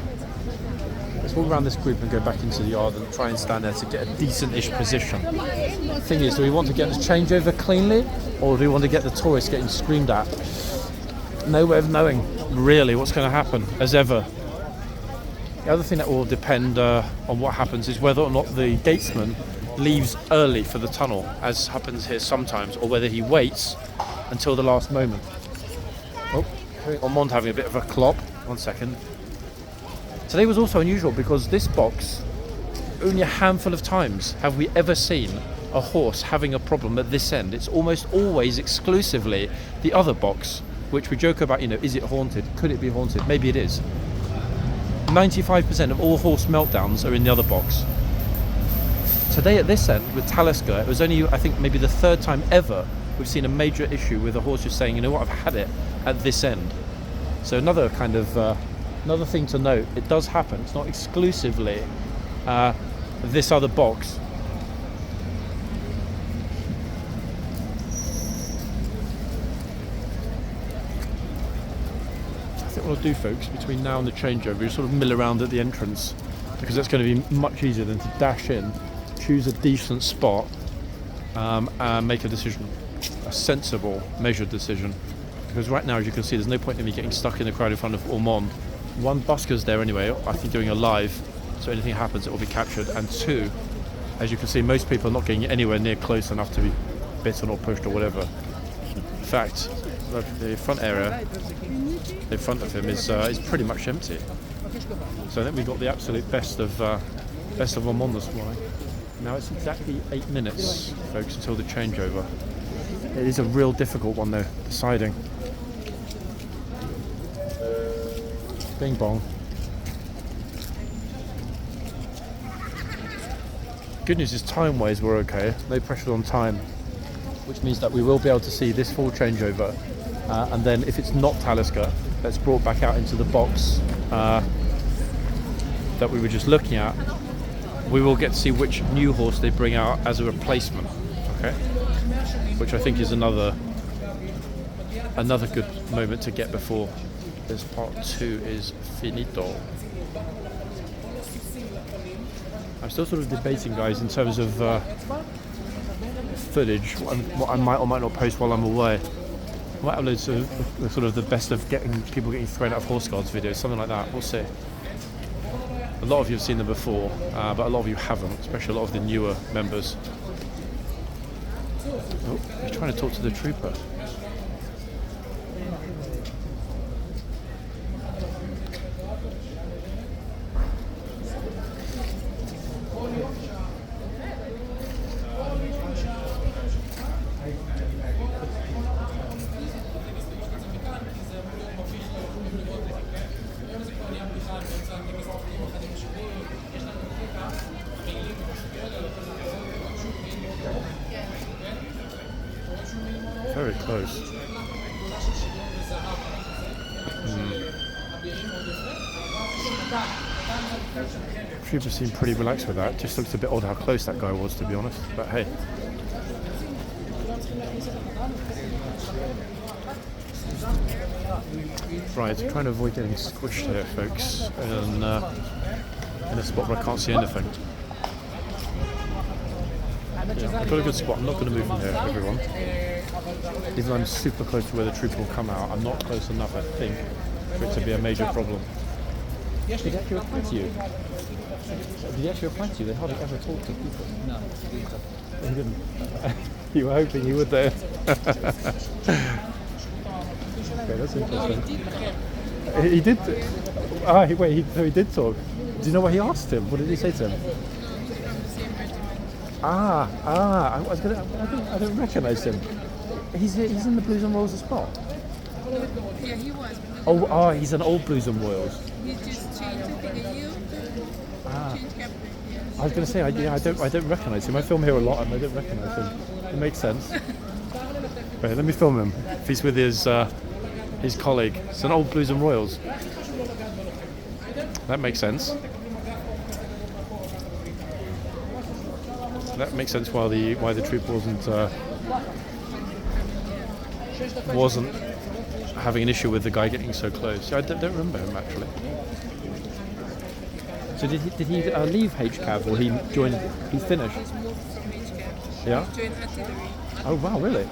[SPEAKER 1] Let's walk around this group and go back into the yard and try and stand there to get a decent-ish position. The thing is, do we want to get this changeover cleanly, or do we want to get the tourists getting screamed at? No way of knowing really what's going to happen, as ever. The other thing that will depend on what happens is whether or not the gatesman leaves early for the tunnel, as happens here sometimes, or whether he waits until the last moment. Oh, ORMONDE having a bit of a clop. 1 second. Today was also unusual because this box, only a handful of times have we ever seen a horse having a problem at this end. It's almost always exclusively the other box, which we joke about, is it haunted? Could it be haunted? Maybe it is. 95% of all horse meltdowns are in the other box. Today at this end with Talisker, it was only, I think, maybe the third time ever we've seen a major issue with a horse just saying, you know what, I've had it at this end. So another kind of, another thing to note, it does happen. It's not exclusively this other box. What I'll do, folks, between now and the changeover is sort of mill around at the entrance, because that's going to be much easier than to dash in, choose a decent spot, and make a decision, a sensible, measured decision. Because right now, as you can see, there's no point in me getting stuck in the crowd in front of ORMONDE. One, busker's there anyway, I think doing a live, so anything happens it will be captured. And two, as you can see, most people are not getting anywhere near close enough to be bitten or pushed or whatever. In fact, the front area in front of him is pretty much empty. So I think we got the absolute best of ORMONDE this morning. Now it's exactly 8 minutes, folks, until the changeover. It is a real difficult one though, deciding. Bing bong. Good news is time-wise we're okay. No pressure on time, which means that we will be able to see this full changeover. And then if it's not Talisker, that's brought back out into the box that we were just looking at, we will get to see which new horse they bring out as a replacement, okay? Which I think is another good moment to get before this part 2 is finito. I'm still sort of debating, guys, in terms of footage, what I might or might not post while I'm away. I might upload sort of the best of people getting thrown out of horse guards videos, something like that. We'll see. A lot of you have seen them before, but a lot of you haven't, especially a lot of the newer members. Oh, he's trying to talk to the trooper. Very close. Trooper seemed pretty relaxed with that. Just looks a bit odd how close that guy was, to be honest. But hey. Right, trying to avoid getting squished here, folks, in a spot where I can't see anything. Yeah, I've got a good spot. I'm not going to move from here, everyone. Even though I'm super close to where the trooper will come out, I'm not close enough, I think, for it to be a major problem. Did he actually reply to you? Did he actually reply to you? They hardly ever talk to people.
[SPEAKER 4] No.
[SPEAKER 1] He didn't. You were hoping he would there. Okay, that's interesting. He did. So he did talk. Do you know what he asked him? What did he say to him? I don't recognise him. He's in the Blues and Royals as well.
[SPEAKER 3] Yeah, he was.
[SPEAKER 1] He's an old Blues and Royals.
[SPEAKER 3] He just changed, I think, a year. Changed captain. Yes.
[SPEAKER 1] I was going to say, I don't recognise him. I film here a lot and I don't recognise him. It makes sense. Wait, let me film him. If he's with his colleague. It's an old Blues and Royals. That makes sense. That makes sense why the troop wasn't having an issue with the guy getting so close. I don't remember him actually. So did he leave HCAV or he finished?
[SPEAKER 3] He's moved from HCAV.
[SPEAKER 1] Yeah.
[SPEAKER 3] He's joined artillery.
[SPEAKER 1] Oh wow, really?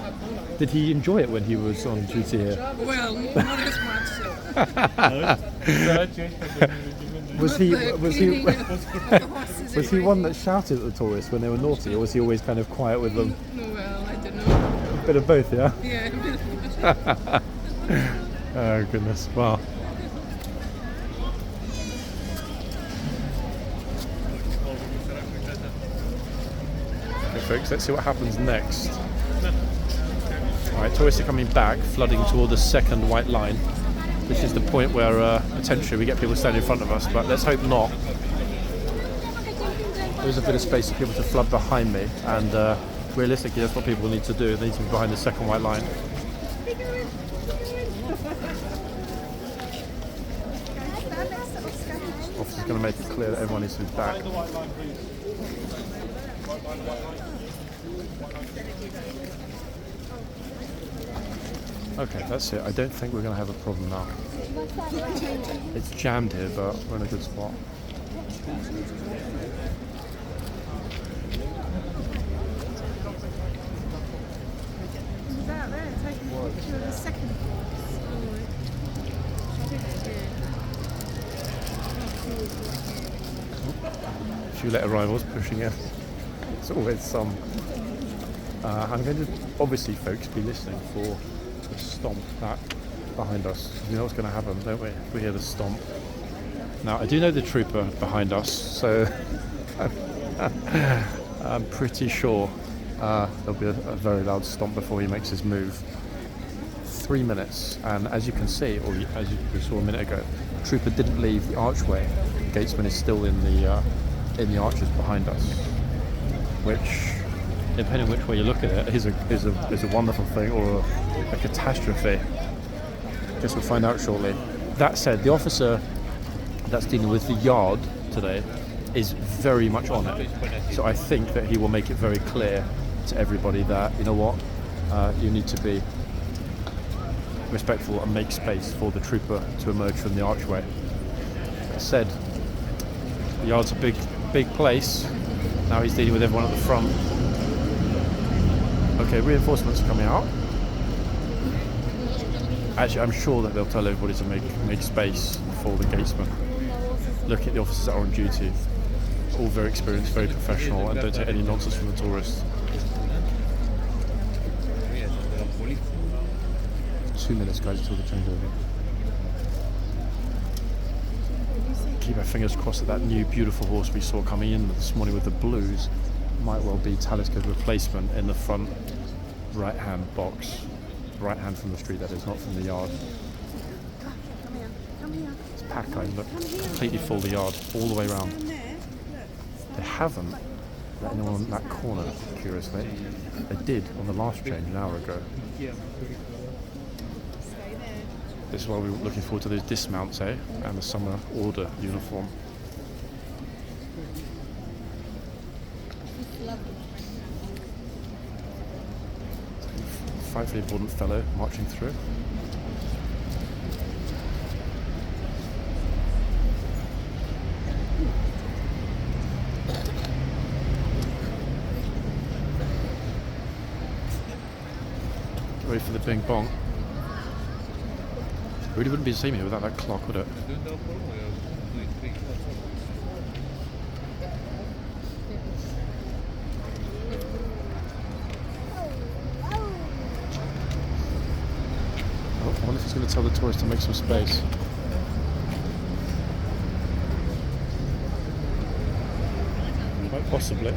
[SPEAKER 1] Did he enjoy it when he was on duty here?
[SPEAKER 3] Well, not as much.
[SPEAKER 1] Was he one that shouted at the tourists when they were naughty, or was he always kind of quiet with them?
[SPEAKER 3] Well, I don't know.
[SPEAKER 1] A bit of both, yeah.
[SPEAKER 3] Yeah.
[SPEAKER 1] Oh goodness, wow. Okay, folks, let's see what happens next. Alright, tourists are coming back, flooding toward the second white line. This is the point where potentially we get people standing in front of us, but let's hope not. There's a bit of space for people to flood behind me, and realistically that's what people need to do. They need to be behind the second white line. Officer's going to make it clear that everyone needs to be back. Okay, that's it. I don't think we're going to have a problem now. It's jammed here, but we're in a good spot.
[SPEAKER 3] He's out there taking a picture of the second
[SPEAKER 1] A few late arrivals pushing in. It's always some. I'm going to obviously, folks, be listening for the stomp that behind us. You know what's going to happen, don't we? We hear the stomp. Now, I do know the trooper behind us, so I'm pretty sure there'll be a very loud stomp before he makes his move. 3 minutes, and as you can see, or as you saw a minute ago, the trooper didn't leave the archway. The gatesman is still in the arches behind us, which, depending on which way you look at it, is a wonderful thing or a catastrophe. Guess we'll find out shortly. That said, the officer that's dealing with the yard today is very much on it. So I think that he will make it very clear to everybody that, you know what, you need to be respectful and make space for the trooper to emerge from the archway. That said, the yard's a big place. Now he's dealing with everyone at the front. Okay, reinforcements are coming out. Actually, I'm sure that they'll tell everybody to make space for the gatesman. Look at the officers that are on duty. All very experienced, very professional, and don't take any nonsense from the tourists. 2 minutes, guys, until the changeover. Keep our fingers crossed that that new beautiful horse we saw coming in this morning with the blues might well be Taliska's replacement in the front right-hand box. Right-hand from the street, that is, not from the yard. It's packed, guys, look. Completely full the yard, all the way around. They haven't let anyone in that corner, curiously. They did on the last change an hour ago. This is why we're looking forward to those dismounts, eh? And the summer order uniform. Fight for the important fellow marching through. Ready for the bing bong. Really wouldn't be the same here without that clock, would it? Oh, I wonder if he's going to tell the tourists to make some space. Quite possibly.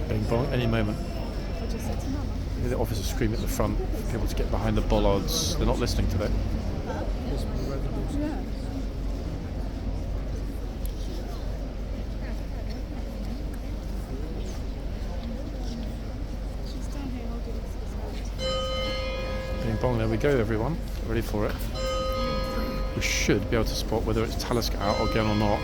[SPEAKER 1] Bing bong, any moment. The officers screaming at the front for people to get behind the bollards. They're not listening today. Bing bong, there we go everyone. Get ready for it. We should be able to spot whether it's Talisker out again or not.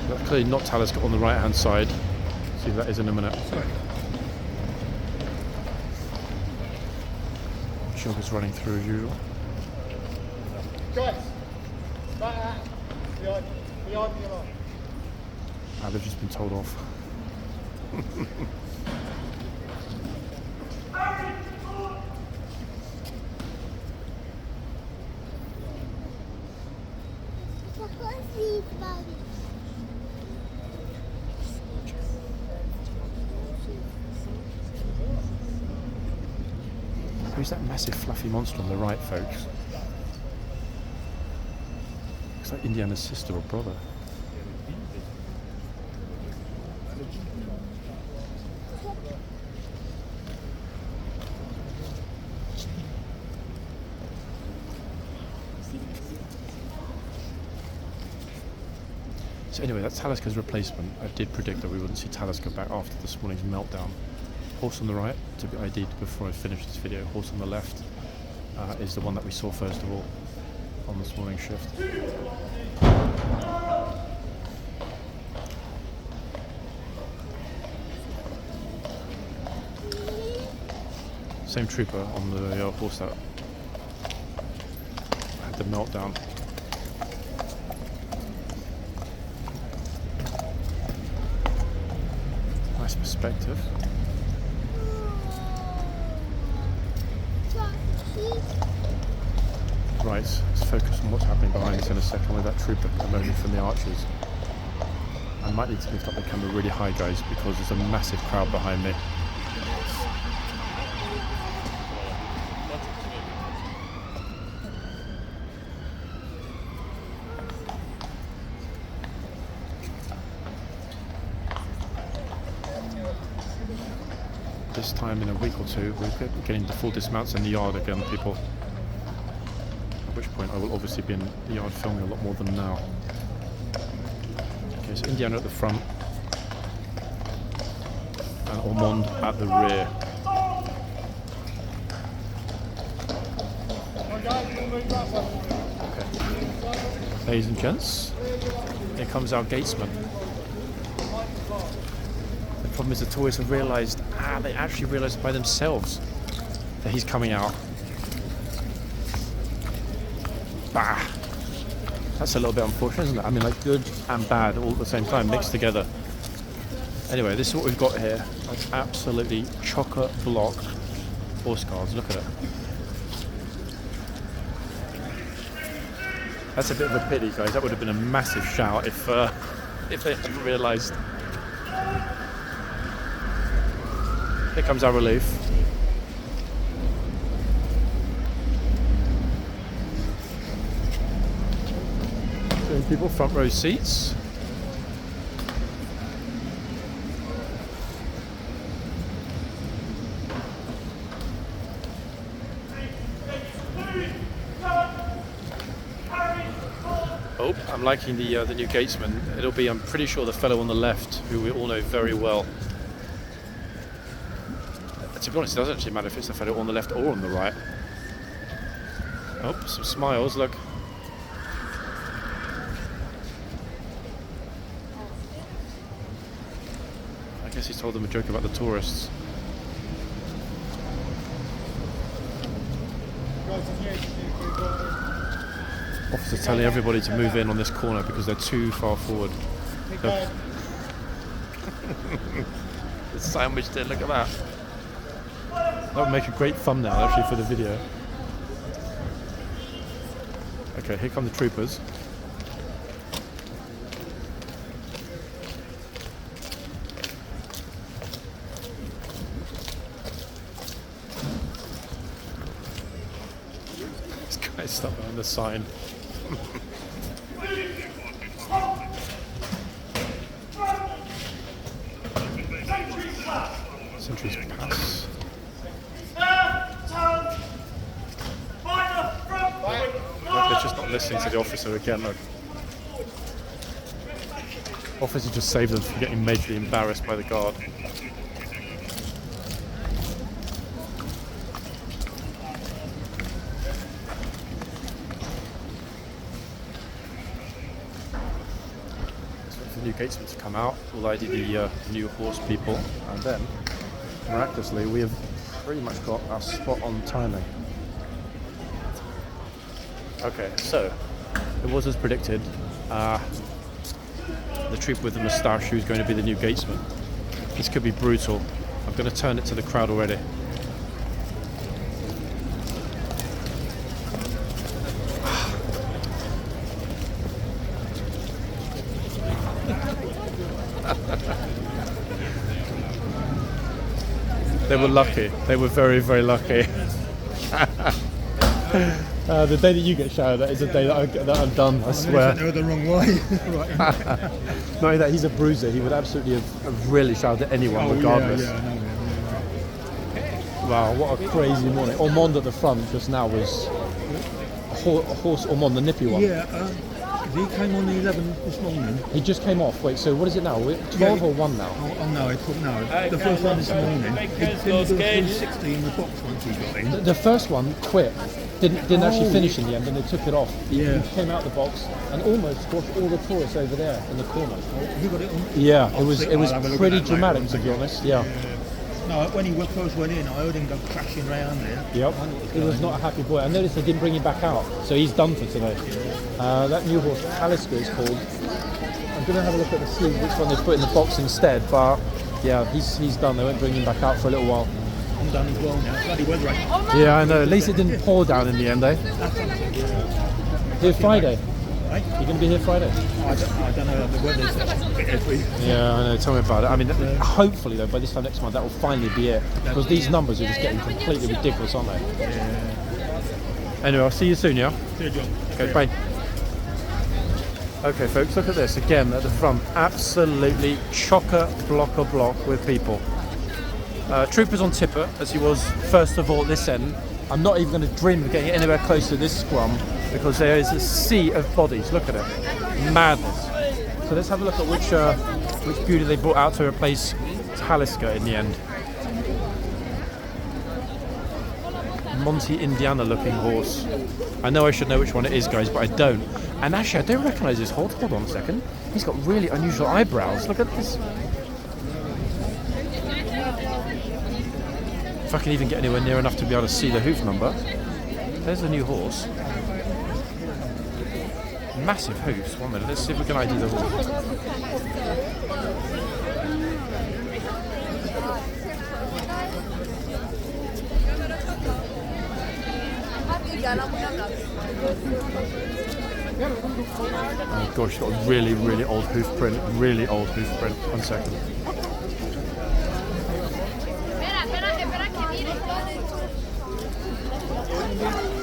[SPEAKER 1] That's clearly not Talisker on the right hand side. See if that is in a minute. Sugar's running through as usual.
[SPEAKER 5] Guys, behind the line.
[SPEAKER 1] Ah, they've just been told off. Who's that massive fluffy monster on the right, folks? Looks like Indiana's sister or brother. So anyway, that's Talisker's replacement. I did predict that we wouldn't see Talisker back after this morning's meltdown. Horse on the right, to be ID'd before I finish this video. Horse on the left is the one that we saw first of all on this morning's shift. Same trooper on the horse that had the meltdown. Nice perspective. Right, let's focus on what's happening behind us in a second with that trooper emerging from the archers. I might need to lift up the camera really high, guys, because there's a massive crowd behind me. This time in a week or two, we're getting the full dismounts in the yard again, people. At which point I will obviously be in the yard filming a lot more than now. Okay, so Indiana at the front and Ormonde at the rear. Okay. Ladies and gents, here comes our gatesman. The problem is the tourists have realised, they actually realised by themselves that he's coming out. Bah! That's a little bit unfortunate, isn't it? I mean, like good and bad all at the same time, mixed together. Anyway, this is what we've got here. Like absolutely chocker block horse guards. Look at it. That's a bit of a pity, guys. That would have been a massive shout if they hadn't realised. Here comes our relief. Showing people front row seats. Oh, I'm liking the new gatesman. It'll be, I'm pretty sure, the fellow on the left, who we all know very well. To be honest, it doesn't actually matter if it's the fellow on the left or on the right. Oh, some smiles, look. guess he's told them a joke about the tourists. Officer telling everybody to move in on this corner because they're too far forward. It's sandwiched in, look at that. That would make a great thumbnail actually for the video. Okay, here come the troopers. This guy's stuck behind the sign. Sentries pass. They're just not listening to the officer again. Look. Officer just saved them from getting majorly embarrassed by the guard. The new gatesmen to come out, will ID the new horse people, and then miraculously we have pretty much got our spot on timing. Okay, so it was as predicted. The trooper with the moustache who's going to be the new gatesman. This could be brutal. I'm going to turn it to the crowd already. They were lucky. They were very, very lucky. The day that you get shouted at is the day that I'm done, I swear.
[SPEAKER 5] They were the wrong way.
[SPEAKER 1] Not only that, he's a bruiser. He would absolutely have really shouted at anyone regardless. Wow, what a crazy morning. Ormonde at the front just now was a horse Ormonde, the nippy one.
[SPEAKER 5] Yeah, he came on the 11 this morning.
[SPEAKER 1] He just came off. Wait, so what is it now? 12 or 1 now?
[SPEAKER 5] Oh no, no. The first one this morning. Didn't do 360 in the box once he got in.
[SPEAKER 1] The first one quit. Didn't actually finish in the end, and they took it off.
[SPEAKER 5] Yeah.
[SPEAKER 1] He came out the box and almost squashed all the tourists over there in the corner.
[SPEAKER 5] You got it on?
[SPEAKER 1] Yeah, it was
[SPEAKER 5] I'll have a look
[SPEAKER 1] pretty
[SPEAKER 5] at that
[SPEAKER 1] dramatic
[SPEAKER 5] later
[SPEAKER 1] to be honest. Yeah.
[SPEAKER 5] No, when he first went in, I heard him go crashing round there.
[SPEAKER 1] Yep. He was not a happy boy. I noticed they didn't bring him back out, so he's done for today. That new horse, Talisker, is called. I'm going to have a look at the see which one they put in the box instead, but yeah, he's done. They won't bring him back out for a little while.
[SPEAKER 5] I'm done as well now. Bloody weather, eh?
[SPEAKER 1] Yeah, I know. At least it didn't pour down in the end, eh? Here Friday.
[SPEAKER 5] Right?
[SPEAKER 1] You're going to be here Friday?
[SPEAKER 5] I don't know, the weather's a bit every.
[SPEAKER 1] Yeah, I know. Tell me about it. I mean, hopefully though, by this time next month, that will finally be it. Because these numbers are just getting completely ridiculous, aren't they?
[SPEAKER 5] Yeah.
[SPEAKER 1] Anyway, I'll see you soon, yeah?
[SPEAKER 5] See you, John.
[SPEAKER 1] Okay, bye. Okay, folks, look at this again at the front. Absolutely chock-a-block with people. Troopers on tipper, as he was first of all at this end. I'm not even going to dream of getting anywhere close to this scrum because there is a sea of bodies. Look at it, madness. So let's have a look at which beauty they brought out to replace Talisker in the end. Monty Indiana looking horse. I know I should know which one it is, guys, but I don't. And actually, I don't recognise this horse. Hold on a second. He's got really unusual eyebrows. Look at this. If I can even get anywhere near enough to be able to see the hoof number. There's a new horse. Massive hoofs. 1 minute. Let's see if we can ID the horse. Oh gosh, she's got a really, really old hoof print. Really old hoof print. 1 second.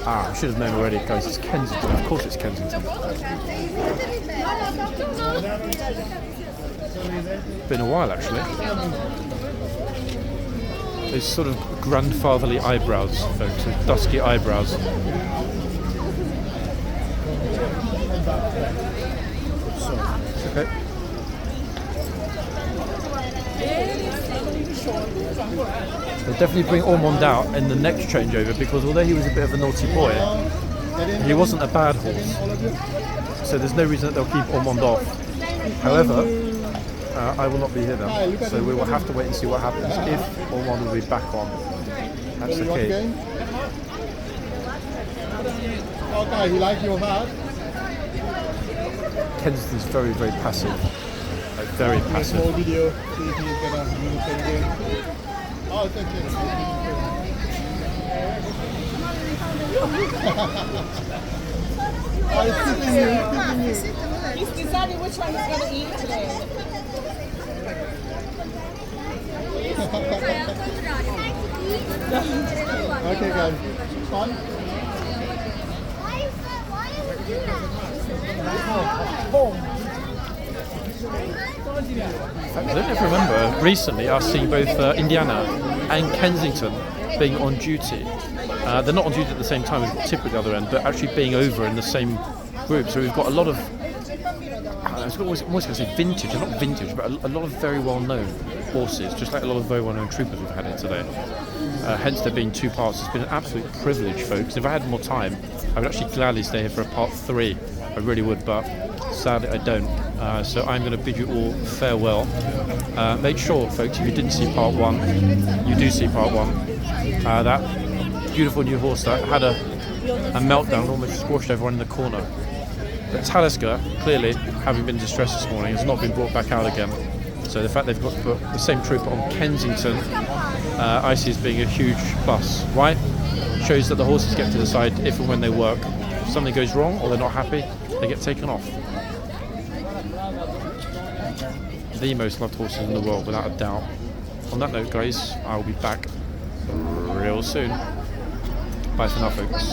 [SPEAKER 1] Ah, I should have known already, guys. It's Kensington. Of course it's Kensington. Been a while, actually. Those sort of grandfatherly eyebrows, folks, with dusky eyebrows. Okay. They'll definitely bring Ormonde out in the next changeover because although he was a bit of a naughty boy, he wasn't a bad horse. So there's no reason that they'll keep Ormonde off. However, I will not be here then, so we will have to wait and see what happens if Ormonde will be back on. That's the key.
[SPEAKER 6] Okay, you like your hat?
[SPEAKER 1] Kensington's very, very passive. Like, very
[SPEAKER 6] Small
[SPEAKER 1] passive.
[SPEAKER 6] video, see if he's gonna do the same thing. Oh, thank you. Oh, it's tipping you, it's tipping you.
[SPEAKER 3] He's deciding which one he's going to eat today.
[SPEAKER 6] Okay, guys. Fun?
[SPEAKER 1] I don't know if you remember recently us seeing both Indiana and Kensington being on duty. They're not on duty at the same time as Tip at the other end, but actually being over in the same group. So we've got a lot of, I was almost going to say vintage, not vintage, but a lot of very well-known horses, just like a lot of very well-known troopers we've had in today. Hence there being two parts. It's been an absolute privilege, folks. If I had more time, I would actually gladly stay here for a part 3. I really would, but sadly I don't. So I'm going to bid you all farewell. Make sure, folks, if you didn't see part 1, you do see part 1. That beautiful new horse that had a meltdown, almost squashed everyone in the corner. But Talisker, clearly, having been distressed this morning, has not been brought back out again. So the fact they've got the same trooper on Kensington, I see as being a huge plus. Why? Shows that the horses get to decide if and when they work. If something goes wrong or they're not happy, they get taken off. The most loved horses in the world, without a doubt. On that note, guys, I'll be back real soon. Bye for now, folks.